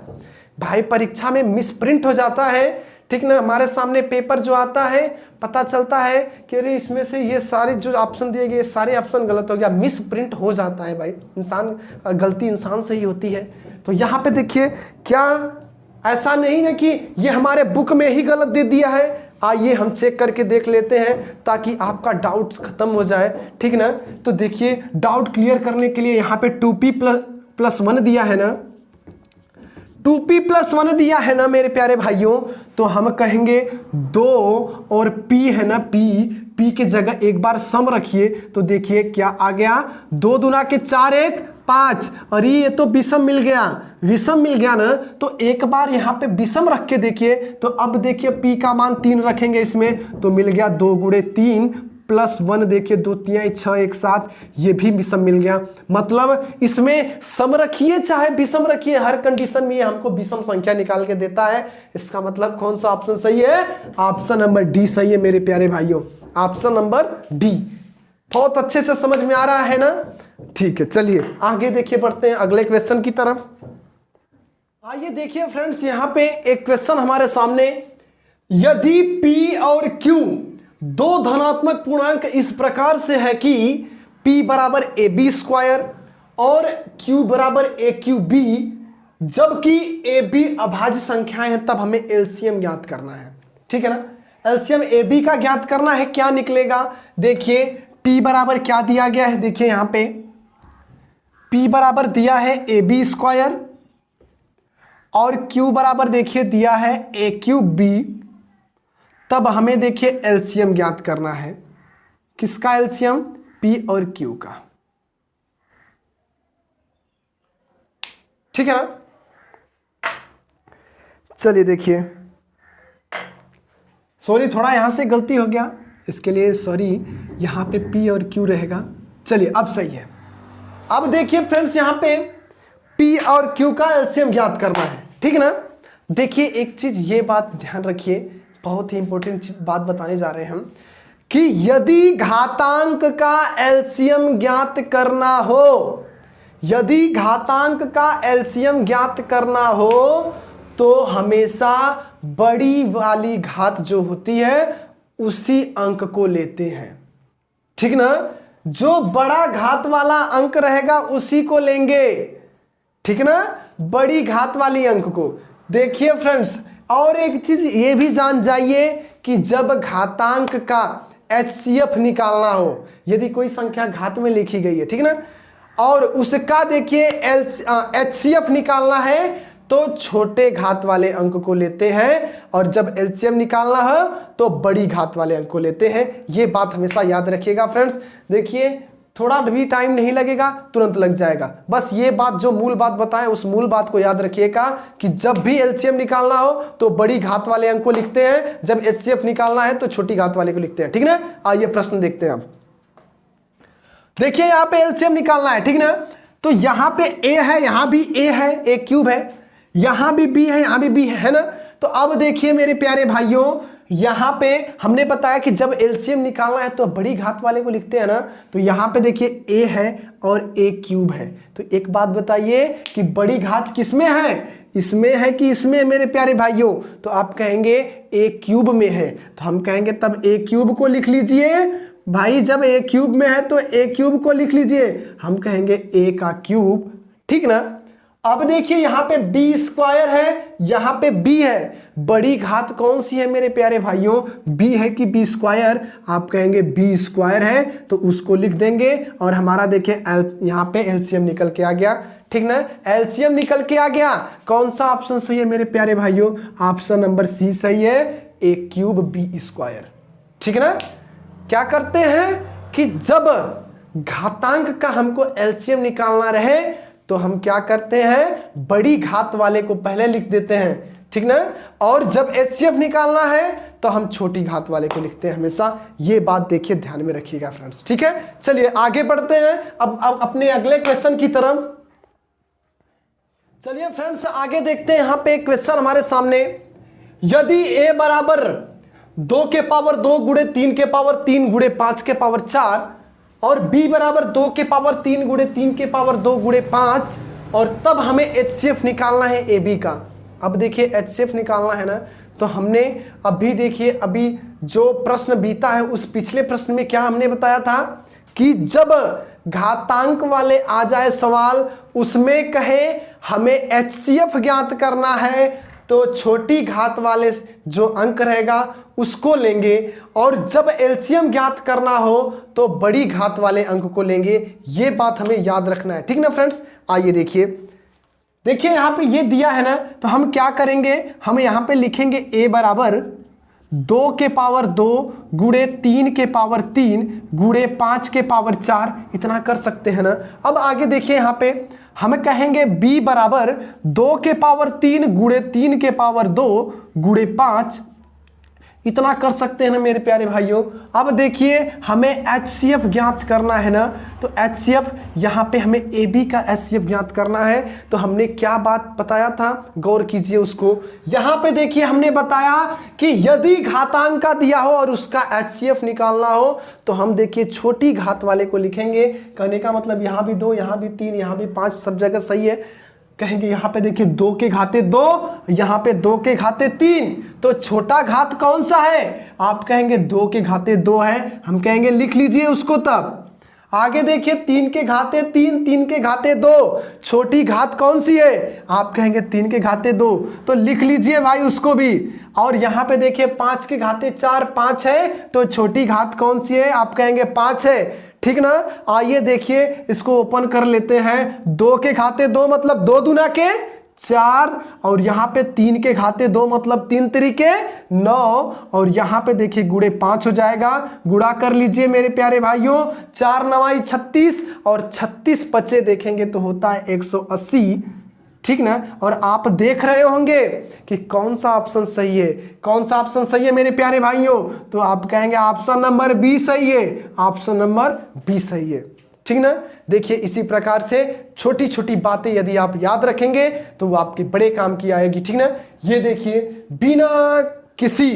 भाई परीक्षा में मिसप्रिंट हो जाता है, ठीक ना। हमारे सामने पेपर जो आता है पता चलता है कि अरे इसमें से ये सारे जो ऑप्शन दिए गए सारे ऑप्शन गलत हो गया, मिस प्रिंट हो जाता है भाई। इंसान, गलती इंसान से ही होती है। तो यहाँ पे देखिए, क्या ऐसा नहीं ना कि ये हमारे बुक में ही गलत दे दिया है? आइए हम चेक करके देख लेते हैं ताकि आपका डाउट खत्म हो जाए, ठीक ना। तो देखिए डाउट क्लियर करने के लिए यहाँ पे 2p+1 दिया है ना, 2p+1 दिया है ना मेरे प्यारे भाइयों। तो हम कहेंगे 2 और p है ना, p के जगह एक बार सम रखिए तो देखिए क्या आ गया, 2 दूना के 4 1 5। अरे ये तो विषम मिल गया, विषम मिल गया ना। तो एक बार यहाँ पे विषम रख के देखिए, तो अब देखिए p का मान 3 रखेंगे इसमें तो मिल गया 2 × 3 + 1, देखिए 2 3 6 1 7, ये भी विषम मिल गया। मतलब इसमें सम रखिए चाहे विषम रखिए, हर कंडीशन में ये हमको विषम संख्या निकाल के देता है। इसका मतलब कौन सा ऑप्शन सही है? ऑप्शन नंबर डी सही है मेरे प्यारे भाइयों, ऑप्शन नंबर डी। बहुत अच्छे से समझ में आ रहा है ना। ठीक है, चलिए आगे देखिए, बढ़ते हैं अगले क्वेश्चन की तरफ। आइए देखिए फ्रेंड्स, यहाँ पे एक क्वेश्चन हमारे सामने, यदि p और q 2 धनात्मक पूर्णांक इस प्रकार से है कि p बराबर ab² और q बराबर aqb, जबकि ab अभाज्य संख्याएं हैं, तब हमें एलसीएम ज्ञात करना है, ठीक है ना। एलसीएम ab का ज्ञात करना है, क्या निकलेगा? देखिए p बराबर क्या दिया गया है, देखिए यहाँ पे p बराबर दिया है ab² और q बराबर देखिए दिया है aqb। तब हमें देखिए एलसीएम ज्ञात करना है, किसका एलसीएम? p और q का, ठीक है ना। चलिए देखिए, सॉरी थोड़ा यहां से गलती हो गया, इसके लिए सॉरी। यहां पे p और q रहेगा। चलिए अब सही है। अब देखिए फ्रेंड्स, यहां पे p और q का एलसीएम ज्ञात करना है, ठीक है ना। देखिए एक चीज ये बात ध्यान रखिए, बहुत ही इंपॉर्टेंट बात बताने जा रहे हैं हम कि यदि घातांक का एलसीएम ज्ञात करना हो, यदि घातांक का एलसीएम ज्ञात करना हो तो हमेशा बड़ी वाली घात जो होती है उसी अंक को लेते हैं, ठीक ना। जो बड़ा घात वाला अंक रहेगा उसी को लेंगे, ठीक ना, बड़ी घात वाली अंक को। देखिए फ्रेंड्स, और एक चीज ये भी जान जाइए कि जब घातांक का एचसीएफ निकालना हो, यदि कोई संख्या घात में लिखी गई है, ठीक ना, और उसका देखिए एचसीएफ निकालना है तो छोटे घात वाले अंक को लेते हैं, और जब एलसीएम निकालना है तो बड़ी घात वाले अंक को लेते हैं। ये बात हमेशा याद रखिएगा फ्रेंड्स। देखिए थोड़ा भी टाइम नहीं लगेगा, तुरंत लग जाएगा। बस ये बात, जो मूल बात बताएं उस मूल बात को याद रखिएगा कि जब भी एलसीएम निकालना हो तो बड़ी घात वाले अंक को लिखते हैं, जब एचसीएफ निकालना है तो छोटी घात वाले को लिखते हैं, ठीक ना। आइए प्रश्न देखते हैं। देखिए यहां पे एलसीएम निकालना है, ठीक ना, तो यहां पे ए है, यहां भी ए है, ए क्यूब है, यहां भी बी है, यहां भी बी है ना। तो अब देखिए मेरे प्यारे भाइयों, यहां पे हमने बताया कि जब एलसीएम निकालना है तो बड़ी घात वाले को लिखते हैं ना। तो यहां पे देखिए ए है और ए क्यूब है, तो एक बात बताइए कि बड़ी घात किसमें है, इसमें है कि इसमें मेरे प्यारे भाइयों। तो आप कहेंगे ए क्यूब में है, तो हम कहेंगे तब ए क्यूब को लिख लीजिए भाई। जब ए क्यूब में है तो ए क्यूब को लिख लीजिए, हम कहेंगे ए का क्यूब, ठीक ना। अब देखिए यहां पे बी स्क्वायर है, यहां पे बी है, बड़ी घात कौन सी है मेरे प्यारे भाइयों, बी है कि बी स्क्वायर, आप कहेंगे बी स्क्वायर है तो उसको लिख देंगे। और हमारा देखिए यहां पे एलसीएम निकल के आ गया, ठीक ना, एलसीएम निकल के आ गया। कौन सा ऑप्शन सही है मेरे प्यारे भाइयों, ऑप्शन नंबर सी सही है, ए क्यूब बी स्क्वायर, ठीक ना। क्या करते हैं कि जब घातांक का हमको एलसीएम निकालना रहे तो हम क्या करते हैं, बड़ी घात वाले को पहले लिख देते हैं, ठीक ना, और जब एचसीएफ निकालना है तो हम छोटी घात वाले को लिखते हैं हमेशा। ये बात देखिए ध्यान में रखिएगा फ्रेंड्स, ठीक है। चलिए आगे बढ़ते हैं अब अपने अगले क्वेश्चन की तरफ। चलिए फ्रेंड्स आगे देखते हैं, यहां पे एक क्वेश्चन हमारे सामने, यदि a बराबर 2 के पावर 2 गुणे 3 के पावर 3 गुणे 5 के पावर 4 और b बराबर 2 के पावर 3 गुणे 3 के पावर 2 गुणे 5, और तब हमें एचसीएफ निकालना है ए बी का। अब देखिए एचसीएफ निकालना है ना, तो हमने अभी देखिए अभी जो प्रश्न बीता है उस पिछले प्रश्न में क्या हमने बताया था कि जब घातांक वाले आ जाए सवाल, उसमें कहे हमें एचसीएफ ज्ञात करना है तो छोटी घात वाले जो अंक रहेगा उसको लेंगे, और जब एलसीएम ज्ञात करना हो तो बड़ी घात वाले अंक को लेंगे। ये बात हमें याद रखना है, ठीक ना फ्रेंड्स। आइए देखिए यहां पे ये दिया है ना, तो हम क्या करेंगे, हम यहां पे लिखेंगे a बराबर 2 के पावर 2 गुणे 3 के पावर 3 गुणे 5 के पावर 4, इतना कर सकते हैं ना। अब आगे देखिए यहां पे हम कहेंगे b बराबर 2 के पावर 3 गुणे 3 के पावर 2 गुणे 5, इतना कर सकते हैं ना मेरे प्यारे भाइयों। अब देखिए हमें एचसीएफ ज्ञात करना है ना, तो एचसीएफ यहाँ पे हमें ए बी का एचसीएफ ज्ञात करना है। तो हमने क्या बात बताया था, गौर कीजिए उसको। यहाँ पे देखिए हमने बताया कि यदि घातांक का दिया हो और उसका एचसीएफ निकालना हो तो हम देखिए छोटी घात वाले को लिखेंगे। कहने का मतलब यहाँ भी 2, यहाँ भी 3, यहाँ भी 5, सब जगह सही है। कहेंगे यहाँ पे देखिए 2 के घाते 2, यहाँ पे 2 के घाते 3, तो छोटा घात कौन सा है, आप कहेंगे 2 के घाते 2 है, हम कहेंगे लिख लीजिए उसको। तब आगे देखिए 3 के घाते 3, 3 के घाते 2, छोटी घात कौन सी है, आप कहेंगे 3 के घाते 2, तो लिख लीजिए भाई उसको भी। और यहाँ पे देखिए 5 के घाते 4, 5 है, तो छोटी घात कौन सी है, आप कहेंगे 5 है, ठीक ना। आइए देखिए इसको ओपन कर लेते हैं। 2 के घाते 2 मतलब 2 दूना के 4, और यहाँ पे 3 के घाते 2 मतलब 3 तरीके 9, और यहाँ पे देखिए गुणे 5 हो जाएगा। गुणा कर लीजिए मेरे प्यारे भाइयों, 4 9 36, और 36 बचे देखेंगे तो होता है 180, ठीक ना। और आप देख रहे होंगे कि कौन सा ऑप्शन सही है, कौन सा ऑप्शन सही है मेरे प्यारे भाइयों, तो आप कहेंगे ऑप्शन नंबर बी सही है, ऑप्शन नंबर बी सही है, ठीक ना। देखिए इसी प्रकार से छोटी छोटी बातें यदि आप याद रखेंगे तो वो आपके बड़े काम की आएगी, ठीक ना। ये देखिए बिना किसी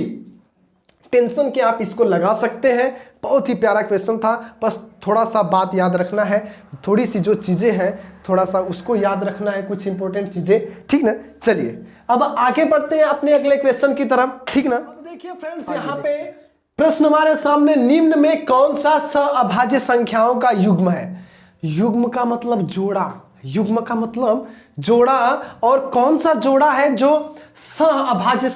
टेंशन के आप इसको लगा सकते हैं। बहुत ही प्यारा क्वेश्चन था, बस थोड़ा सा बात याद रखना है, थोड़ी सी जो चीज़ें हैं थोड़ा सा उसको याद रखना है, कुछ इंपॉर्टेंट चीज़ें, ठीक ना। चलिए अब आगे बढ़ते हैं अपने अगले क्वेश्चन की तरफ, ठीक ना। अब देखिए फ्रेंड्स, यहाँ पे प्रश्न हमारे सामने, निम्न में कौन सा सअभाज्य संख्याओं का युग्म है। युग्म का मतलब जोड़ा, युग्म का मतलब जोड़ा, और कौन सा जोड़ा है जो सअभाज्य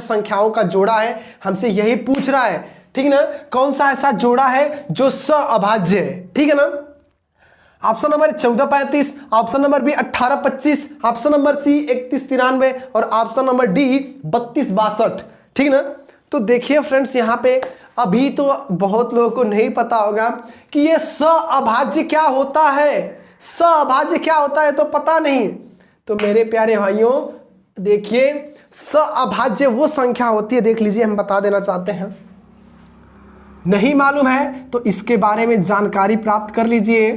संख्याओं का जोड़ा है, हमसे यही पूछ रहा है, ठीक ना। कौन सा ऐसा जोड़ा है जो सअभाज्य है, ठीक है ना। Option number 1435, option number b 1825, option number c 3193 और ऑप्शन नंबर डी 3262, ठीक ना। तो देखिए फ्रेंड्स, यहाँ पे अभी तो बहुत लोगों को नहीं पता होगा कि ये सअभाज्य क्या होता है, सअभाज्य क्या होता है तो पता नहीं। तो मेरे प्यारे भाइयों देखिए, सअभाज्य वो संख्या होती है, देख लीजिए हम बता देना चाहते हैं, नहीं मालूम है तो इसके बारे में जानकारी प्राप्त कर लीजिए,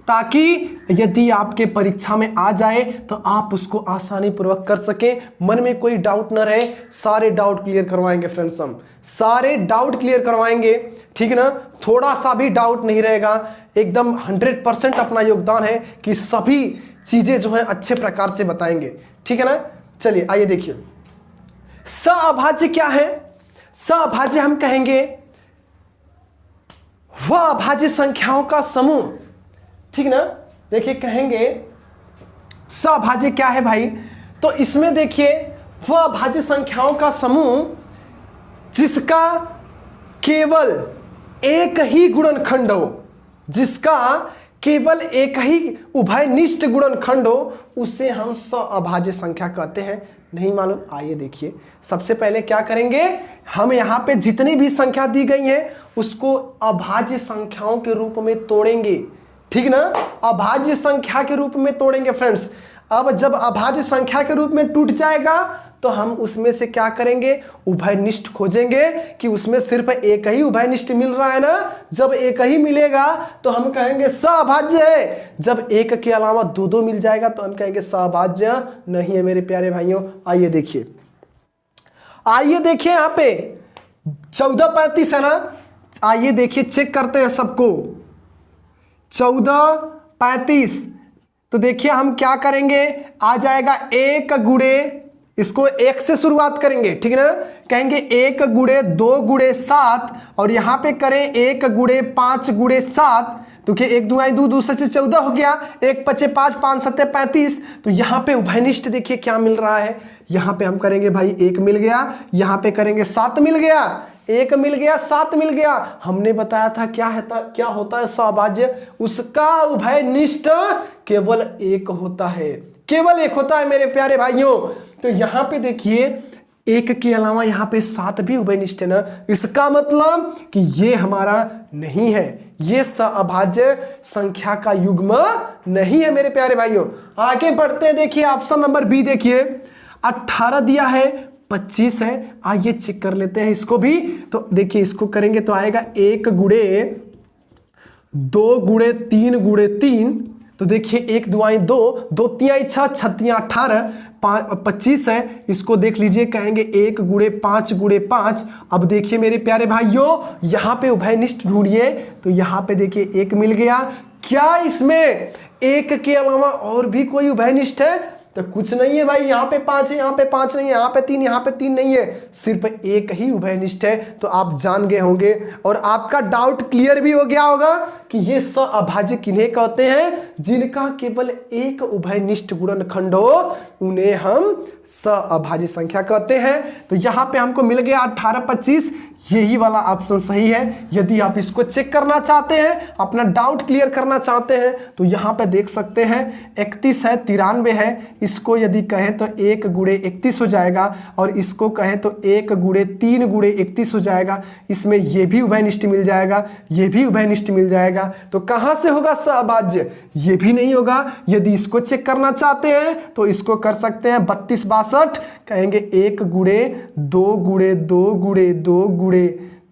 ताकि यदि आपके परीक्षा में आ जाए तो आप उसको आसानी पूर्वक कर सके, मन में कोई डाउट न रहे। सारे डाउट क्लियर करवाएंगे फ्रेंड्स, हम सारे डाउट क्लियर करवाएंगे, ठीक ना। थोड़ा सा भी डाउट नहीं रहेगा, एकदम 100% अपना योगदान है कि सभी चीजें जो है अच्छे प्रकार से बताएंगे, ठीक है ना। चलिए आइए देखिए, सअभाज्य क्या है। सअभाज्य हम कहेंगे वह अभाज्य संख्याओं का समूह, ठीक ना। देखिए कहेंगे सअभाज्य क्या है भाई, तो इसमें देखिए वह अभाज्य संख्याओं का समूह जिसका केवल एक ही गुणनखंड हो, जिसका केवल एक ही उभयनिष्ठ गुणनखंड हो, उसे हम सअभाज्य संख्या कहते हैं। नहीं मालूम, आइए देखिए, सबसे पहले क्या करेंगे, हम यहाँ पे जितनी भी संख्या दी गई है उसको अभाज्य संख्याओं के रूप में तोड़ेंगे, ठीक ना। अभाज्य संख्या के रूप में तोड़ेंगे फ्रेंड्स। अब जब अभाज्य संख्या के रूप में टूट जाएगा तो हम उसमें से क्या करेंगे, उभयनिष्ठ खोजेंगे कि उसमें सिर्फ एक ही उभयनिष्ठ मिल रहा है ना। जब एक ही मिलेगा तो हम कहेंगे सअभाज्य है, जब एक के अलावा दो दो मिल जाएगा तो हम कहेंगे सअभाज्य नहीं है। मेरे प्यारे भाइयों आइए देखिए, आइए देखिए यहाँ पे 1435 है ना, आइए देखिए चेक करते हैं सबको। 1435, तो देखिए हम क्या करेंगे, आ जाएगा 1 गुणे, इसको 1 से शुरुआत करेंगे, ठीक ना। कहेंगे 1 गुणे 2 गुणे 7, और यहां पे करें 1 गुणे 5 गुणे 7, तो क्या 1 2 2 2 से 14 हो गया, 1 5 5 5 7 35। तो यहाँ पे उभयनिष्ठ देखिए क्या मिल रहा है, यहाँ पे हम करेंगे भाई 1 मिल गया, यहाँ पे करेंगे 7 मिल गया, 1 मिल गया 7 मिल गया। हमने बताया था क्या होता है सअभाज्य, उसका उभयनिष्ठ केवल 1 होता है, केवल 1 होता है मेरे प्यारे भाइयों। तो यहाँ पे देखिए 1 के अलावा यहाँ पे 7 भी उभयनिष्ठ है ना, इसका मतलब कि ये हमारा नहीं है, ये सअभाज्य संख्या का युग्म नहीं है मेरे प्यारे भाइयों। आगे बढ़ते हैं, देखिए ऑप्शन नंबर बी देखिए, 18 दिया है, 25 है, आइए चेक कर लेते हैं इसको भी। तो देखिए इसको करेंगे तो आएगा 1 गुणे 2 गुणे 3 गुणे 3, तो देखिए 1 2 2, 2 3 6, 6 3 18, 25 है, इसको देख लीजिए, कहेंगे 1 गुणे 5 गुणे 5। अब देखिए मेरे प्यारे भाइयों यहाँ पे उभयनिष्ठ ढूंढिए, तो यहाँ पे देखिए 1 मिल गया। क्या इसमें 1 के अलावा और भी कोई उभयनिष्ठ है, तो कुछ नहीं है भाई, यहाँ पे 5 है, यहाँ पे 5 नहीं है, यहाँ पे 3, यहाँ पे 3 नहीं है, सिर्फ 1 ही उभयनिष्ठ है। तो आप जान गए होंगे और आपका डाउट क्लियर भी हो गया होगा कि ये सअभाज्य किन्हें कहते हैं, जिनका केवल एक उभयनिष्ठ गुणनखंड हो उन्हें हम सअभाज्य संख्या कहते हैं। तो यहाँ पे हमको मिल गया 18 25, यही वाला ऑप्शन सही है। यदि आप इसको चेक करना चाहते हैं, अपना डाउट क्लियर करना चाहते हैं, तो यहाँ पे देख सकते हैं 31 है, 93 है, इसको यदि कहें तो 1 गुणे 31 हो जाएगा, और इसको कहें तो 1 गुणे 3 गुणे 31 हो जाएगा। इसमें ये भी उभयनिष्ठ मिल जाएगा, ये भी उभयनिष्ठ मिल जाएगा। तो कहाँ से होगा सअभाज्य, ये भी नहीं होगा। यदि इसको चेक करना चाहते हैं तो इसको कर सकते हैं 32 62, कहेंगे 1 गुणे 2 गुणे 2 गुणे 2 गुणे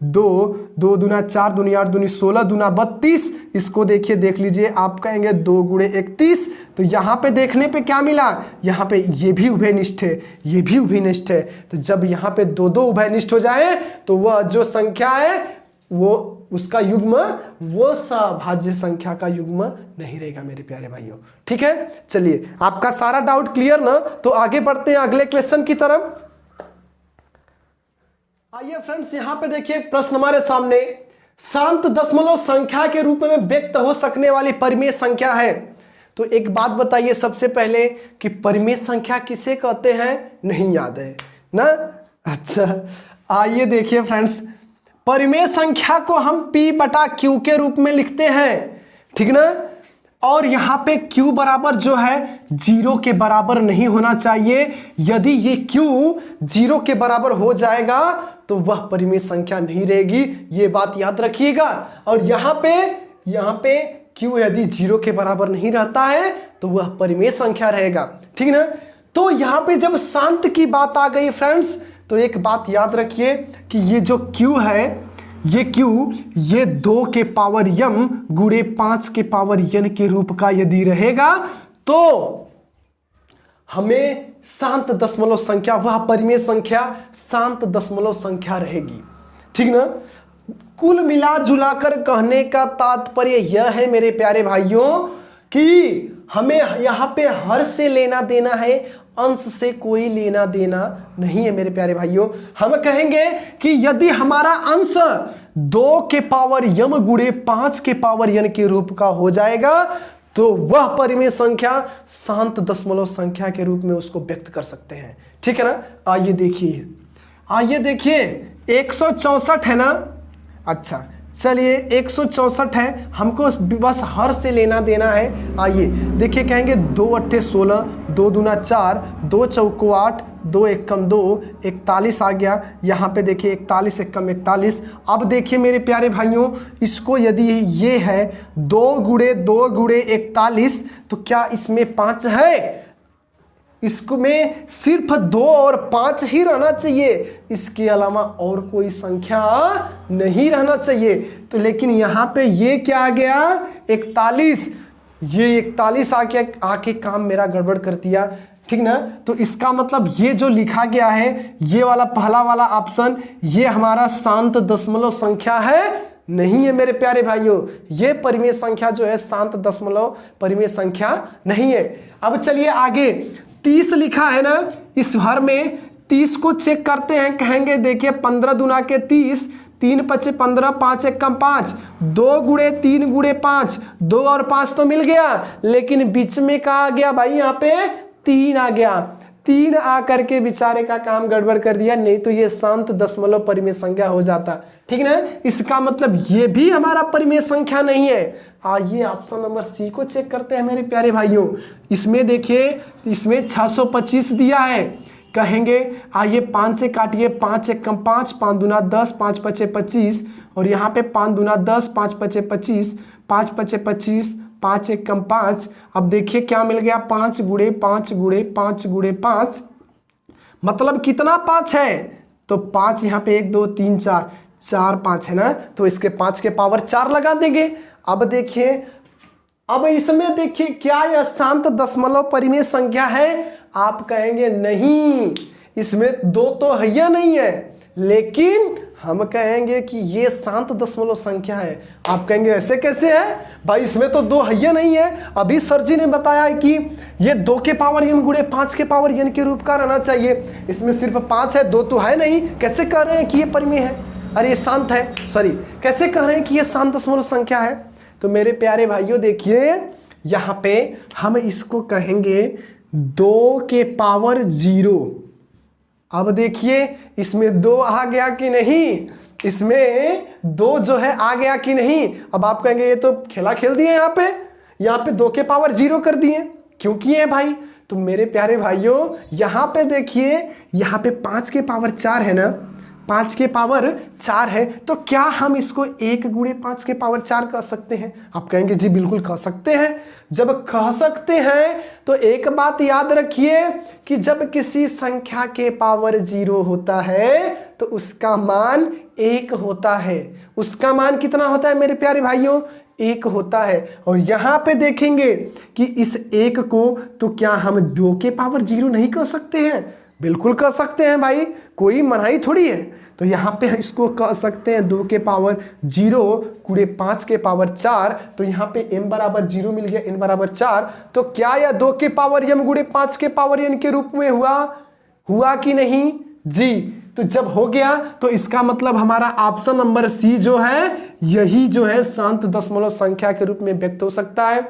2, 2 दूना 4 दूनी 8 दूनी 16 दूना 32। इसको देखिए, देख लीजिए, आप कहेंगे 2 गुणे 31। तो यहाँ पे देखने पे क्या मिला, यहाँ पे ये भी उभयनिष्ठ है, ये भी उभयनिष्ठ है। तो जब यहाँ पे 2 2 उभयनिष्ठ हो जाए तो वह जो संख्या है वो उसका युग्म वो सभाज्य संख्या का युग्म नहीं रहेगा मेरे प्यारे भाइयों। ठीक है, चलिए आपका सारा डाउट क्लियर ना, तो आगे बढ़ते हैं अगले क्वेश्चन की तरफ। आइए फ्रेंड्स, यहां पे देखिए प्रश्न हमारे सामने, शांत दशमलव संख्या के रूप में व्यक्त हो सकने वाली परिमेय संख्या है। तो एक बात बताइए सबसे पहले कि परिमेय संख्या किसे कहते हैं, नहीं याद है ना? अच्छा, आइए देखिए फ्रेंड्स, परिमेय संख्या को हम P/Q के रूप में लिखते हैं, ठीक ना? और यहां पे Q बराबर जो है 0 के बराबर नहीं होना चाहिए। यदि ये Q 0 के बराबर हो जाएगा तो वह परिमेय संख्या नहीं रहेगी, ये बात याद रखिएगा। और यहां पे Q यदि 0 के बराबर नहीं रहता है तो वह परिमेय संख्या रहेगा, ठीक ना? तो यहां पे जब शांत की बात आ गई फ्रेंड्स, तो एक बात याद रखिए कि ये जो Q है, ये Q ये 2 के पावर m गुणे 5 के पावर n के रूप का यदि रहेगा तो हमें शांत दशमलव संख्या, वह परिमेय संख्या शांत दशमलव संख्या रहेगी, ठीक ना? कुल मिला जुलाकर कहने का तात्पर्य यह है मेरे प्यारे भाइयों कि हमें यहां पे हर से लेना देना है, अंश से कोई लेना देना नहीं है मेरे प्यारे भाइयों। हम कहेंगे कि यदि हमारा अंश 2 के पावर m गुणे 5 के पावर n के रूप का हो जाएगा तो वह परिमेय संख्या शांत दशमलव संख्या के रूप में उसको व्यक्त कर सकते हैं, ठीक है ना? आइए देखिए 164 है ना? अच्छा चलिए 164 है, हमको बस हर से लेना देना है। आइए देखिए, कहेंगे 2 अट्ठे 16, 2 दूना 4, 2 चौको 8, 2 एकम 2, 41 आ गया। यहाँ पे देखिए 41 एकम 41। अब देखिए मेरे प्यारे भाइयों, इसको यदि ये है 2 गुणे 2 गुणे 41 तो क्या इसमें 5 है? इसमें सिर्फ 2 और 5 ही रहना चाहिए, इसके अलावा और कोई संख्या नहीं रहना चाहिए। तो लेकिन यहाँ पे ये क्या आ गया 41, ये 41 आके काम मेरा गड़बड़ कर दिया, ठीक ना? तो इसका मतलब ये जो लिखा गया है, ये वाला पहला वाला ऑप्शन, ये हमारा शांत दशमलव संख्या है नहीं है मेरे प्यारे भाइयों। ये परिमेय संख्या जो है शांत दशमलव परिमेय संख्या नहीं है। अब चलिए आगे 30 लिखा है ना, इस हर में 30 को चेक करते हैं। कहेंगे देखिए 15 दूना के 30, 3 पचे 15, 5 एकम 5, 2 गुणे 3 गुणे 5, 2 और 5 तो मिल गया, लेकिन बीच में क्या आ गया भाई? यहाँ पे 3 आ गया। 3 आकर के बेचारे का काम गड़बड़ कर दिया, नहीं तो ये शांत दशमलव परिमेय संख्या हो जाता, ठीक ना? इसका मतलब ये भी हमारा परिमेय संख्या नहीं है। आइए ऑप्शन नंबर सी को चेक करते हैं मेरे प्यारे भाइयों। इसमें देखिए, इसमें 625 दिया है। कहेंगे आइए 5 से काटिए, 5 एकम 5, 5 दूना 10, 5 पचे 25, और यहाँ पे 5 दूना 10, 5 पचे 25, 5 पचे 25, 5 एकम 5। अब देखिए क्या मिल गया, 5 गुणे 5 गुणे 5 गुणे 5, मतलब कितना 5 है? तो 5 यहाँ पे 1 2 3 4, 4 5 है ना, तो इसके 5 के पावर 4 लगा देंगे। अब देखिए, अब इसमें देखिए क्या यह शांत दशमलव परिमेय संख्या है? आप कहेंगे नहीं, इसमें 2 तो है या नहीं है, लेकिन हम कहेंगे कि ये शांत दशमलव संख्या है। आप कहेंगे ऐसे कैसे है भाई, इसमें तो 2 है या नहीं है? अभी सर जी ने बताया है कि ये 2 के पावर n गुणे 5 के पावर n के रूप का रहना चाहिए, इसमें सिर्फ 5 है, 2 तो है नहीं, कैसे कह रहे हैं कि ये परिमेय है? अरे ये शांत है, सॉरी, कैसे कह रहे हैं कि ये शांत दशमलव संख्या है? तो मेरे प्यारे भाइयों देखिए, यहाँ पे हम इसको कहेंगे 2 के पावर 0। अब देखिए इसमें 2 आ गया कि नहीं, इसमें 2 जो है आ गया कि नहीं? अब आप कहेंगे ये तो खेला खेल दिए, यहाँ पे 2 के पावर 0 कर दिए, क्यों किए हैं भाई? तो मेरे प्यारे भाइयों यहाँ पे देखिए, यहाँ पे 5 के पावर 4 है ना, 5 के पावर 4 है, तो क्या हम इसको 1 गुणे 5 के पावर 4 कह सकते हैं? आप कहेंगे जी बिल्कुल कह सकते हैं। जब कह सकते हैं तो एक बात याद रखिए कि जब किसी संख्या के पावर 0 होता है तो उसका मान 1 होता है। उसका मान कितना होता है मेरे प्यारे भाइयों? 1 होता है। और यहाँ पे देखेंगे कि इस 1 को तो क्या हम 2 के पावर 0 नहीं कह सकते हैं? बिल्कुल कह सकते हैं भाई, कोई मनाही थोड़ी है। तो यहाँ पे इसको कह सकते हैं 2 के पावर 0 गुणे 5 के पावर 4। तो यहाँ पे m बराबर 0 मिल गया, n बराबर 4। तो क्या यह 2 के पावर m गुणे 5 के पावर n के रूप में हुआ कि नहीं जी? तो जब हो गया तो इसका मतलब हमारा ऑप्शन नंबर सी जो है यही जो है शांत दशमलव संख्या के रूप में व्यक्त हो सकता है।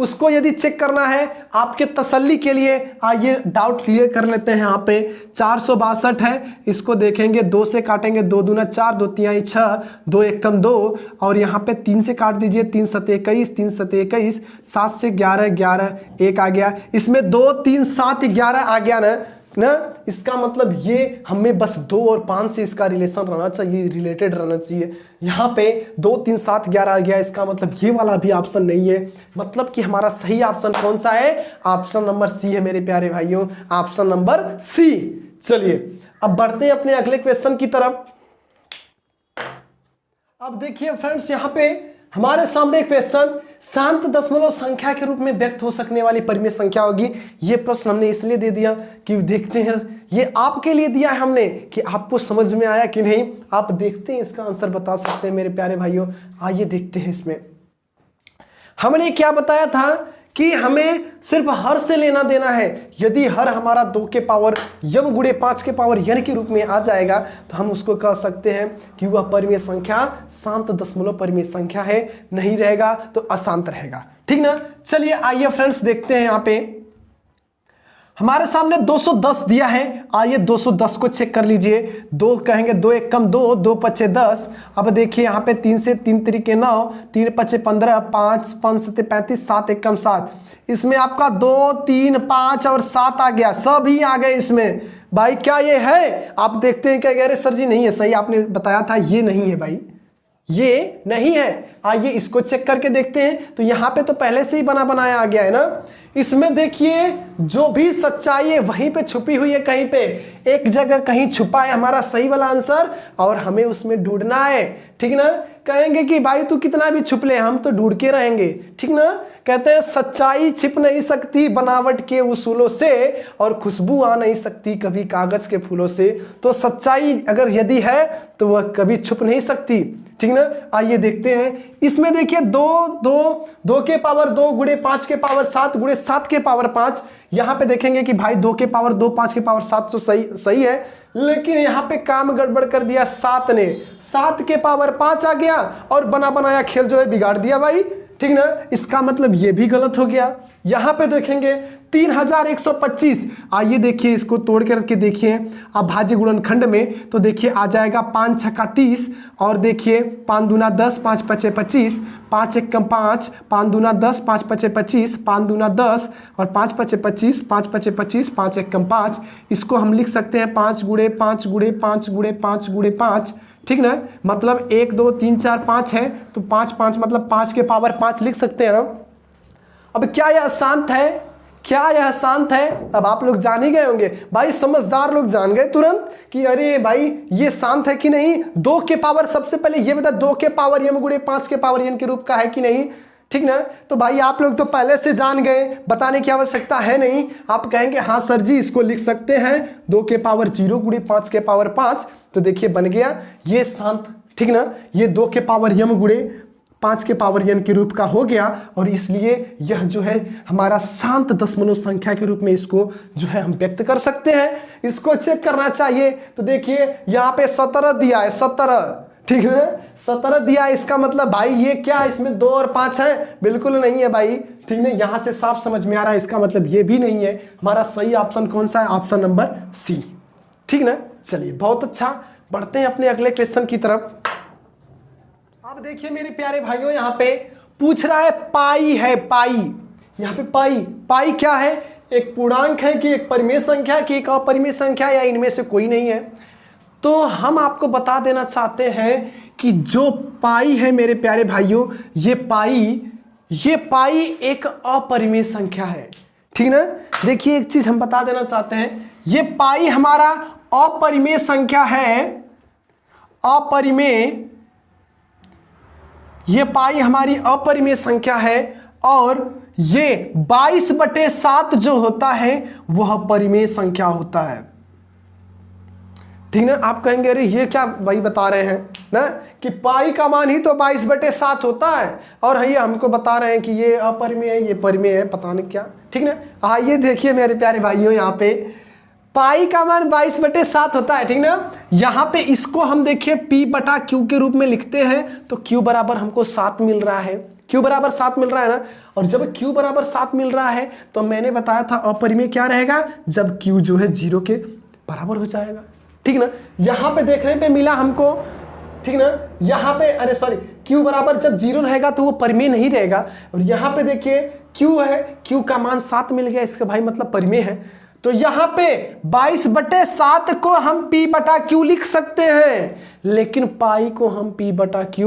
उसको यदि चेक करना है आपके तसल्ली के लिए, आइए डाउट क्लियर कर लेते हैं। यहाँ पे 462 है, इसको देखेंगे 2 से काटेंगे, 2 दूना 4, 2 तिहाई 6, 2 एकम 2, और यहाँ पे 3 से काट दीजिए, 3 सते 21, 3 सते 21, 7 से 11, 11 1 आ गया, इसमें 2 3 7 11 आ गया ना। इसका मतलब ये हमें बस 2 और 5 से इसका रिलेशन रहना चाहिए, रिलेटेड रहना चाहिए। यहाँ पे 2 3 7 11 आ गया, इसका मतलब ये वाला भी ऑप्शन नहीं है। मतलब कि हमारा सही ऑप्शन कौन सा है? ऑप्शन नंबर सी है मेरे प्यारे भाइयों, ऑप्शन नंबर सी। चलिए अब बढ़ते हैं अपने अगले क्वेश्चन की तरफ। अब देखिए फ्रेंड्स, यहाँ पे हमारे सामने क्वेश्चन शांत दशमलव संख्या के रूप में व्यक्त हो सकने वाली परिमेय संख्या होगी। ये प्रश्न हमने इसलिए दे दिया कि देखते हैं, ये आपके लिए दिया है हमने कि आपको समझ में आया कि नहीं। आप देखते हैं इसका आंसर बता सकते हैं मेरे प्यारे भाइयों। आइए देखते हैं इसमें हमने क्या बताया था कि हमें सिर्फ हर से लेना देना है। यदि हर हमारा 2 के पावर m गुणे 5 के पावर n के रूप में आ जाएगा तो हम उसको कह सकते हैं कि वह परिमेय संख्या शांत दशमलव परिमेय संख्या है, नहीं रहेगा तो अशांत रहेगा। ठीक ना। चलिए आइए फ्रेंड्स देखते हैं। यहाँ पे हमारे सामने 210 दिया है। आइए 210 को चेक कर लीजिए। 2 कहेंगे 2 एकम 2, 2 पचे 10। अब देखिए यहाँ पे 3 से 3 तरीके 9, 3 पचे 15, 5 5 सते 35, 7 एकम 7। इसमें आपका 2 3 5 और 7 आ गया, सभी आ गए इसमें। भाई क्या ये है? आप देखते हैं क्या कह रहे सर जी? नहीं है, सही आपने बताया था, ये नहीं है भाई, ये नहीं है। आइए इसको चेक करके देखते हैं। तो यहाँ पे तो पहले से ही बना बनाया आ गया है ना। इसमें देखिए जो भी सच्चाई है वहीं पे छुपी हुई है, कहीं पे एक जगह कहीं छुपा है हमारा सही वाला आंसर, और हमें उसमें ढूंढना है। ठीक ना। कहेंगे कि भाई तू कितना भी छुप ले, हम तो ढूंढ के रहेंगे। ठीक ना। कहते हैं सच्चाई छिप नहीं सकती बनावट के उसूलों से, और खुशबू आ नहीं सकती कभी कागज के फूलों से। तो सच्चाई अगर यदि है तो वह कभी छुप नहीं सकती। ठीक ना। आइए देखते हैं। इसमें देखिए 2 के पावर 2 गुणे 5 के पावर 7 गुणे 7 के पावर 5। यहाँ पे देखेंगे कि भाई 2 के पावर 2 5 के पावर 7 तो सही है, लेकिन यहाँ पे काम गड़बड़ कर दिया 7 ने। 7 के पावर 5 आ गया और बना बनाया खेल जो है बिगाड़ दिया भाई। ठीक ना। इसका मतलब ये भी गलत हो गया। यहाँ पे देखेंगे 3125। आइए देखिए इसको तोड़ के रख के देखिए अब भाज्य गुणनखंड में, तो देखिए आ जाएगा 5 छक्का 30, और देखिए 5 दूना 10, 5 पचे 25, 5 एकम 5, 5 दूना 10, 5 पचे 25, 5 दूना 10 और 5 पचे 25, 5 पचे 25, 5 एकम 5। इसको हम लिख सकते हैं 5 गुणे 5 गुणे 5 गुणे 5 गुणे 5। ठीक ना। मतलब 1 2 3 4 5 है, तो 5 5 मतलब 5 के पावर 5 लिख सकते हैं ना। अब क्या यह शांत है? क्या यह शांत है? अब आप लोग जान ही गए होंगे भाई, समझदार लोग जान गए तुरंत कि अरे भाई ये शांत है कि नहीं। 2 के पावर, सबसे पहले ये बता 2 के पावर m गुणे 5 के पावर n के रूप का है कि नहीं। ठीक ना। तो भाई आप लोग तो पहले से जान गए, बताने की आवश्यकता है नहीं। आप कहेंगे हाँ सर जी इसको लिख सकते हैं 2 के पावर 0 गुणे 5 के पावर 5। तो देखिए बन गया ये शांत। ठीक ना। ये 2 के पावर m गुणे 5 के पावर n के रूप का हो गया, और इसलिए यह जो है हमारा शांत दशमलव संख्या के रूप में इसको जो है हम व्यक्त कर सकते हैं। इसको चेक करना चाहिए। तो देखिए यहाँ पे 17 दिया है, 17। ठीक है 17 दिया है, इसका मतलब भाई ये क्या, इसमें 2 और 5 है? बिल्कुल नहीं है भाई। ठीक है, यहाँ से साफ समझ में आ रहा है, इसका मतलब ये भी नहीं है। हमारा सही ऑप्शन कौन सा है? Option number c. ठीक ना। चलिए बहुत अच्छा, बढ़ते हैं अपने अगले क्वेश्चन की तरफ। अब देखिए मेरे प्यारे भाइयों, यहाँ पे पूछ रहा है पाई है, पाई। यहाँ पे पाई क्या है? एक पूर्णांक है कि एक परिमेय संख्या की एक अपरिमेय संख्या, या इनमें से कोई नहीं है। तो हम आपको बता देना चाहते हैं कि जो पाई है मेरे प्यारे भाइयों, ये पाई एक अपरिमेय संख्या है। ठीक ना। देखिए एक चीज हम बता देना चाहते हैं, ये पाई हमारा अपरिमेय संख्या है, अपरिमेय। ये पाई हमारी अपरिमेय संख्या है, और ये 22/7 जो होता है वह परिमेय संख्या होता है। ठीक ना। आप कहेंगे अरे ये क्या भाई बता रहे हैं ना कि पाई का मान ही तो 22/7 होता है, और ये हमको बता रहे हैं कि ये अपरिमेय है, ये परिमेय है, पता नहीं क्या। ठीक ना। हाँ, ये देखिए मेरे प्यारे भाइयों, यहाँ पे पाई का मान 22/7 होता है। ठीक ना। यहाँ पे इसको हम देखिए P/Q के रूप में लिखते हैं, तो Q बराबर हमको 7 मिल रहा है। Q बराबर 7 मिल रहा है ना। और जब Q बराबर 7 मिल रहा है तो मैंने बताया था अपरिमेय क्या रहेगा, जब Q जो है 0 के बराबर हो जाएगा। ठीक ना। यहाँ पे देखने पे मिला हमको, ठीक ना, यहाँ पे अरे सॉरी, Q बराबर जब 0 रहेगा तो वो परिमेय नहीं रहेगा। और यहाँ पे देखिए Q है, Q का मान 7 मिल गया, इसका भाई मतलब परिमेय है। तो यहाँ पे 22/7 को हम P/Q लिख सकते हैं, लेकिन पाई को हम P/Q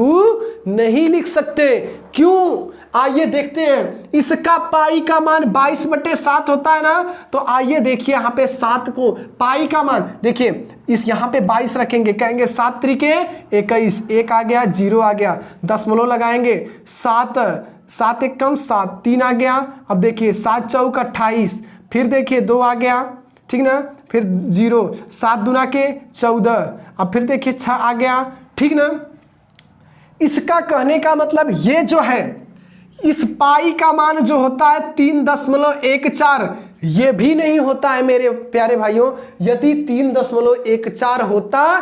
नहीं लिख सकते। क्यों? आइए देखते हैं। इसका पाई का मान 22/7 होता है ना, तो आइए देखिए यहाँ पे 7 को पाई का मान देखिए, इस यहाँ पे 22 रखेंगे, कहेंगे 7 त्रिके 21, 1 आ गया, 0 आ गया, दशमलव लगाएंगे, 7 एक कम 7, 3 आ गया। अब देखिए 7 चौक 28, फिर देखिए 2 आ गया, ठीक ना, फिर 0, 7 दूना के 14, अब फिर देखिए 6 आ गया। ठीक ना। इसका कहने का मतलब ये जो है, इस पाई का मान जो होता है 3.14, ये भी नहीं होता है मेरे प्यारे भाइयों। यदि 3.14 होता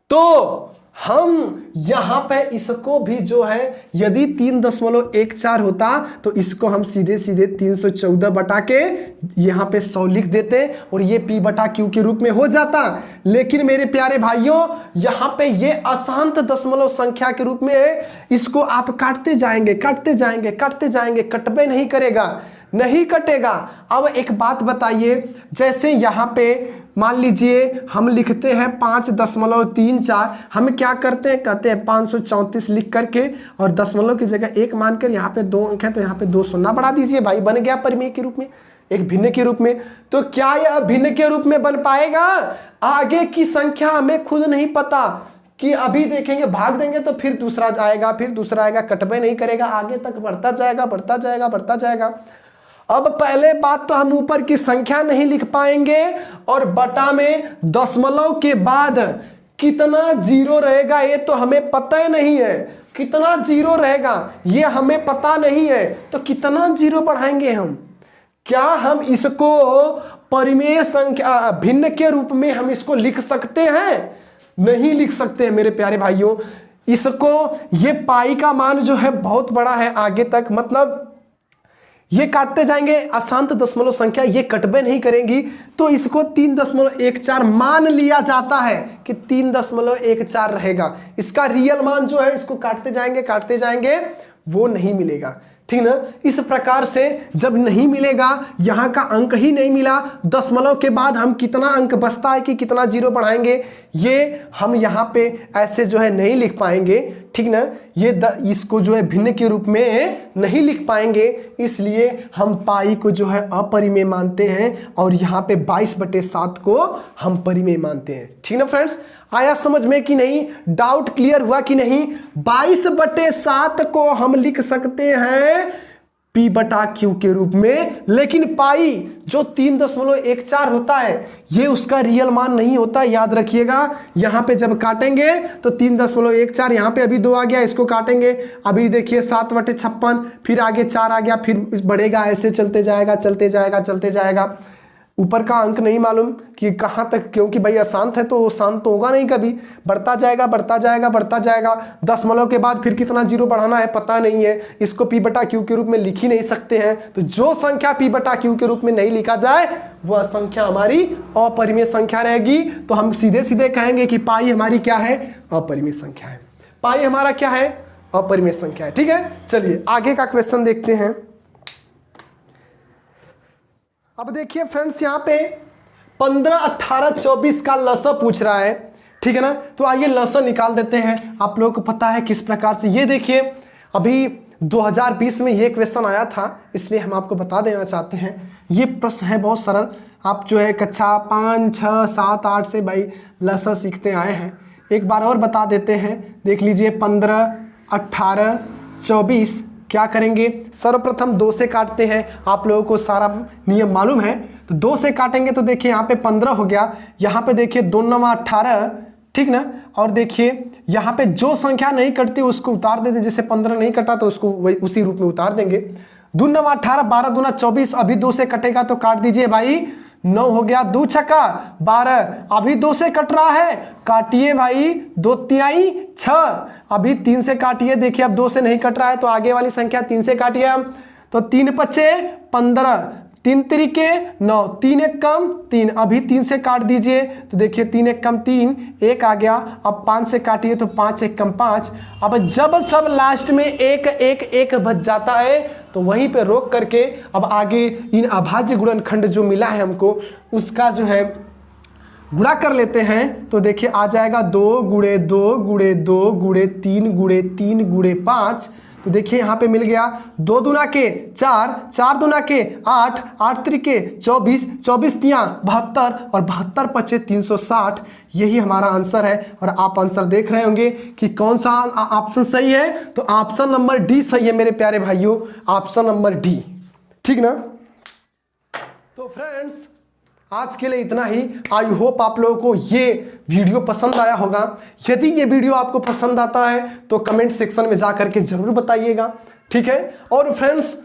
तो हम यहां पे इसको भी जो है, यदि 3.14 होता तो इसको हम सीधे सीधे 314 बटा के यहां पे 100 लिख देते और ये P/Q के रूप में हो जाता। लेकिन मेरे प्यारे भाइयों, यहां पे ये अशांत दशमलव संख्या के रूप में है, इसको आप काटते जाएंगे, काटते जाएंगे, काटते जाएंगे, कटबे नहीं करेगा, नहीं कटेगा। अब एक बात बताइए, जैसे यहाँ पे मान लीजिए हम लिखते हैं 5.34, हम क्या करते हैं, कहते हैं 534 लिख करके और दशमलव की जगह 1 मानकर यहाँ पे 2 अंक है तो यहाँ पे 2 शून्य बढ़ा दीजिए, भाई बन गया परिमेय के रूप में, एक भिन्न के रूप में। तो क्या यह भिन्न के रूप में बन पाएगा? आगे की संख्या हमें खुद नहीं पता कि अभी देखेंगे, भाग देंगे तो फिर दूसरा जाएगा, फिर दूसरा आएगा, कटबे नहीं करेगा, आगे तक बढ़ता जाएगा, बढ़ता जाएगा, बढ़ता जाएगा। अब पहले बात तो हम ऊपर की संख्या नहीं लिख पाएंगे, और बटा में दशमलव के बाद कितना 0 रहेगा ये तो हमें पता ही नहीं है, कितना 0 रहेगा ये हमें पता नहीं है, तो कितना 0 बढ़ाएंगे हम? क्या हम इसको परिमेय संख्या भिन्न के रूप में हम इसको लिख सकते हैं? नहीं लिख सकते हैं मेरे प्यारे भाइयों। इसको, ये पाई का मान जो है बहुत बड़ा है आगे तक, मतलब ये काटते जाएंगे, अशांत दशमलव संख्या ये कटबे नहीं करेंगी, तो इसको 3.14 मान लिया जाता है कि 3.14 रहेगा। इसका रियल मान जो है, इसको काटते जाएंगे, वो नहीं मिलेगा। ठीक ना। इस प्रकार से जब नहीं मिलेगा, यहाँ का अंक ही नहीं मिला, दशमलव के बाद हम कितना अंक बचता है कि कितना 0 बढ़ाएंगे, ये हम यहाँ पे ऐसे जो है नहीं लिख पाएंगे। ठीक ना। ये इसको जो है भिन्न के रूप में नहीं लिख पाएंगे, इसलिए हम पाई को जो है अपरिमेय मानते हैं और यहाँ पे 22/7 को हम परिमेय मानते हैं। ठीक ना फ्रेंड्स, आया समझ में कि नहीं? डाउट क्लियर हुआ कि नहीं? 22/7 को हम लिख सकते हैं P/Q के रूप में, लेकिन पाई जो 3.14 होता है ये उसका रियल मान नहीं होता, याद रखिएगा। यहां पे जब काटेंगे तो 3.14, यहां पे अभी 2 आ गया, इसको काटेंगे, अभी देखिए 7/56, फिर आगे 4 आ गया, फिर बढ़ेगा, ऐसे चलते जाएगा, चलते जाएगा, चलते जाएगा। ऊपर का अंक नहीं मालूम कि कहाँ तक, क्योंकि भाई अशांत है तो शांत तो होगा नहीं कभी, बढ़ता जाएगा, बढ़ता जाएगा, बढ़ता जाएगा। दशमलव के बाद फिर कितना 0 बढ़ाना है पता नहीं है, इसको P/Q के रूप में लिख ही नहीं सकते हैं। तो जो संख्या P/Q के रूप में नहीं लिखा जाए वह संख्या हमारी अपरिमेय संख्या रहेगी। तो हम सीधे सीधे कहेंगे कि पाई हमारी क्या है? अपरिमेय संख्या है। पाई हमारा क्या है? अपरिमेय संख्या है। ठीक है, चलिए आगे का क्वेश्चन देखते हैं। अब देखिए फ्रेंड्स, यहाँ पे 15, 18, 24 का लसा पूछ रहा है। ठीक है ना। तो आइए लसा निकाल देते हैं। आप लोगों को पता है किस प्रकार से, ये देखिए अभी 2020 में ये क्वेश्चन आया था, इसलिए हम आपको बता देना चाहते हैं। ये प्रश्न है बहुत सरल, आप जो है कक्षा 5, 6, 7, 8 से भाई लसा सीखते आए हैं। एक बार और बता देते हैं, देख लीजिए 15, 18, 24 क्या करेंगे? सर्वप्रथम 2 से काटते हैं, आप लोगों को सारा नियम मालूम है। तो 2 से काटेंगे तो देखिए यहाँ पे 15 हो गया, यहाँ पे देखिए 2 9 18, ठीक ना। और देखिए यहाँ पे जो संख्या नहीं कटती उसको उतार देते, जैसे 15 नहीं कटा तो उसको वही उसी रूप में उतार देंगे। 2 9 18, 12 दूना 24, अभी 2 से कटेगा तो काट दीजिए भाई, 9 हो गया, 2 छक्का 12, अभी 2 से कट रहा है, काटिए भाई, 2 तिहाई 6, अभी 3 से काटिए, देखिए अब 2 से नहीं कट रहा है तो आगे वाली संख्या 3 से काटिए हम, तो 3 पच्चे 15, 3 तिरिके 9, 3 एक कम 3, अभी 3 से काट दीजिए तो देखिए 3 एक कम 3, 1 आ गया, अब 5 से काटिए तो 5 एक कम 5। अब जब सब लास्ट में 1 1 1 बच जाता है तो वहीं पे रोक करके अब आगे इन अभाज्य गुणनखंड जो मिला है हमको उसका जो है गुणा कर लेते हैं। तो देखिए आ जाएगा 2 गुणे 2 गुणे 2 गुणे 3 गुणे 3 गुणे 5, तो देखिए यहाँ पे मिल गया 2 दूना के 4, 4 दूना के 8, 8 त्रिके 24, 24 तियां 72 और 72 पचे 360, यही हमारा आंसर है। और आप आंसर देख रहे होंगे कि कौन सा ऑप्शन सही है, तो ऑप्शन नंबर डी सही है मेरे प्यारे भाइयों, ऑप्शन नंबर डी, ठीक ना। तो फ्रेंड्स आज के लिए इतना ही। आई होप आप लोगों को ये वीडियो पसंद आया होगा। यदि ये वीडियो आपको पसंद आता है तो कमेंट सेक्शन में जा करके जरूर बताइएगा, ठीक है। और फ्रेंड्स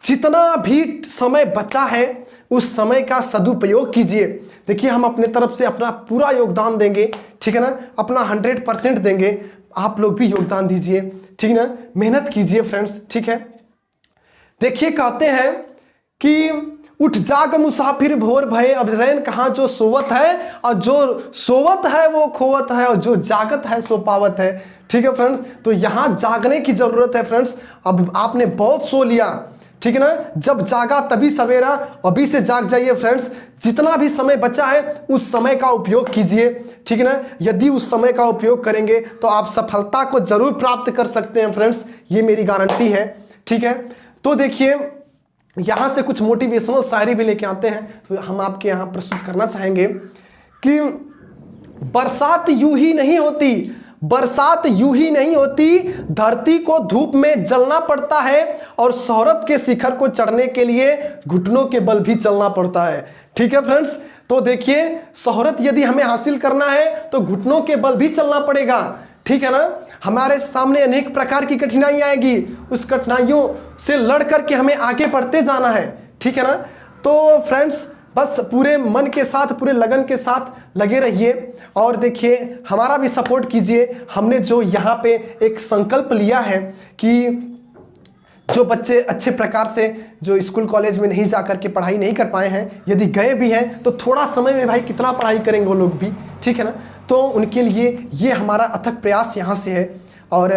जितना भी समय बचा है उस समय का सदुपयोग कीजिए। देखिए हम अपने तरफ से अपना पूरा योगदान देंगे, ठीक है ना, अपना 100% देंगे, आप लोग भी योगदान दीजिए, ठीक ना, मेहनत कीजिए फ्रेंड्स, ठीक है। देखिए कहते हैं कि उठ जाग मुसाफिर भोर भये, अब रैन कहाँ जो सोवत है, और जो सोवत है वो खोवत है, और जो जागत है सो पावत है, ठीक है फ्रेंड्स। तो यहाँ जागने की जरूरत है फ्रेंड्स। अब आपने बहुत सो लिया, ठीक है ना, जब जागा तभी सवेरा, अभी से जाग जाइए फ्रेंड्स। जितना भी समय बचा है उस समय का उपयोग कीजिए, ठीक है ना। यदि उस समय का उपयोग करेंगे तो आप सफलता को जरूर प्राप्त कर सकते हैं फ्रेंड्स, ये मेरी गारंटी है, ठीक है। तो देखिए यहाँ से कुछ मोटिवेशनल शायरी भी लेके आते हैं, तो हम आपके यहाँ प्रस्तुत करना चाहेंगे कि बरसात यूं ही नहीं होती, बरसात यूं ही नहीं होती, धरती को धूप में जलना पड़ता है, और शोहरत के शिखर को चढ़ने के लिए घुटनों के बल भी चलना पड़ता है, ठीक है फ्रेंड्स। तो देखिए शोहरत यदि हमें हासिल करना है तो घुटनों के बल भी चलना पड़ेगा, ठीक है ना। हमारे सामने अनेक प्रकार की कठिनाइयां आएगी, उस कठिनाइयों से लड़ करके हमें आगे बढ़ते जाना है, ठीक है ना। तो फ्रेंड्स बस पूरे मन के साथ, पूरे लगन के साथ लगे रहिए, और देखिए हमारा भी सपोर्ट कीजिए। हमने जो यहाँ पे एक संकल्प लिया है कि जो बच्चे अच्छे प्रकार से जो स्कूल कॉलेज में नहीं जा करके पढ़ाई नहीं कर पाए हैं, यदि गए भी हैं तो थोड़ा समय में भाई कितना पढ़ाई करेंगे वो लोग भी, ठीक है ना। तो उनके लिए ये हमारा अथक प्रयास यहाँ से है। और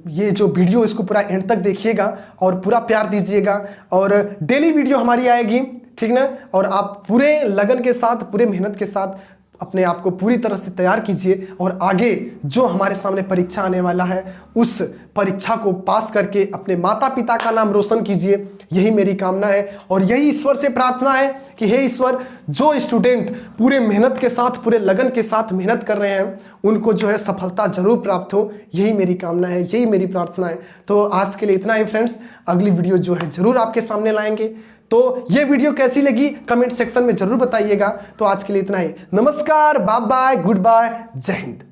ये जो वीडियो इसको पूरा एंड तक देखिएगा और पूरा प्यार दीजिएगा, और डेली वीडियो हमारी आएगी, ठीक ना। और आप पूरे लगन के साथ, पूरे मेहनत के साथ अपने आप को पूरी तरह से तैयार कीजिए, और आगे जो हमारे सामने परीक्षा आने वाला है उस परीक्षा को पास करके अपने माता पिता का नाम रोशन कीजिए, यही मेरी कामना है। और यही ईश्वर से प्रार्थना है कि हे ईश्वर, जो स्टूडेंट पूरे मेहनत के साथ, पूरे लगन के साथ मेहनत कर रहे हैं उनको जो है सफलता जरूर प्राप्त हो, यही मेरी कामना है, यही मेरी प्रार्थना है। तो आज के लिए इतना ही फ्रेंड्स, अगली वीडियो जो है जरूर आपके सामने लाएंगे। तो ये वीडियो कैसी लगी कमेंट सेक्शन में जरूर बताइएगा। तो आज के लिए इतना ही, नमस्कार, बाय बाय, गुड बाय, जय हिंद।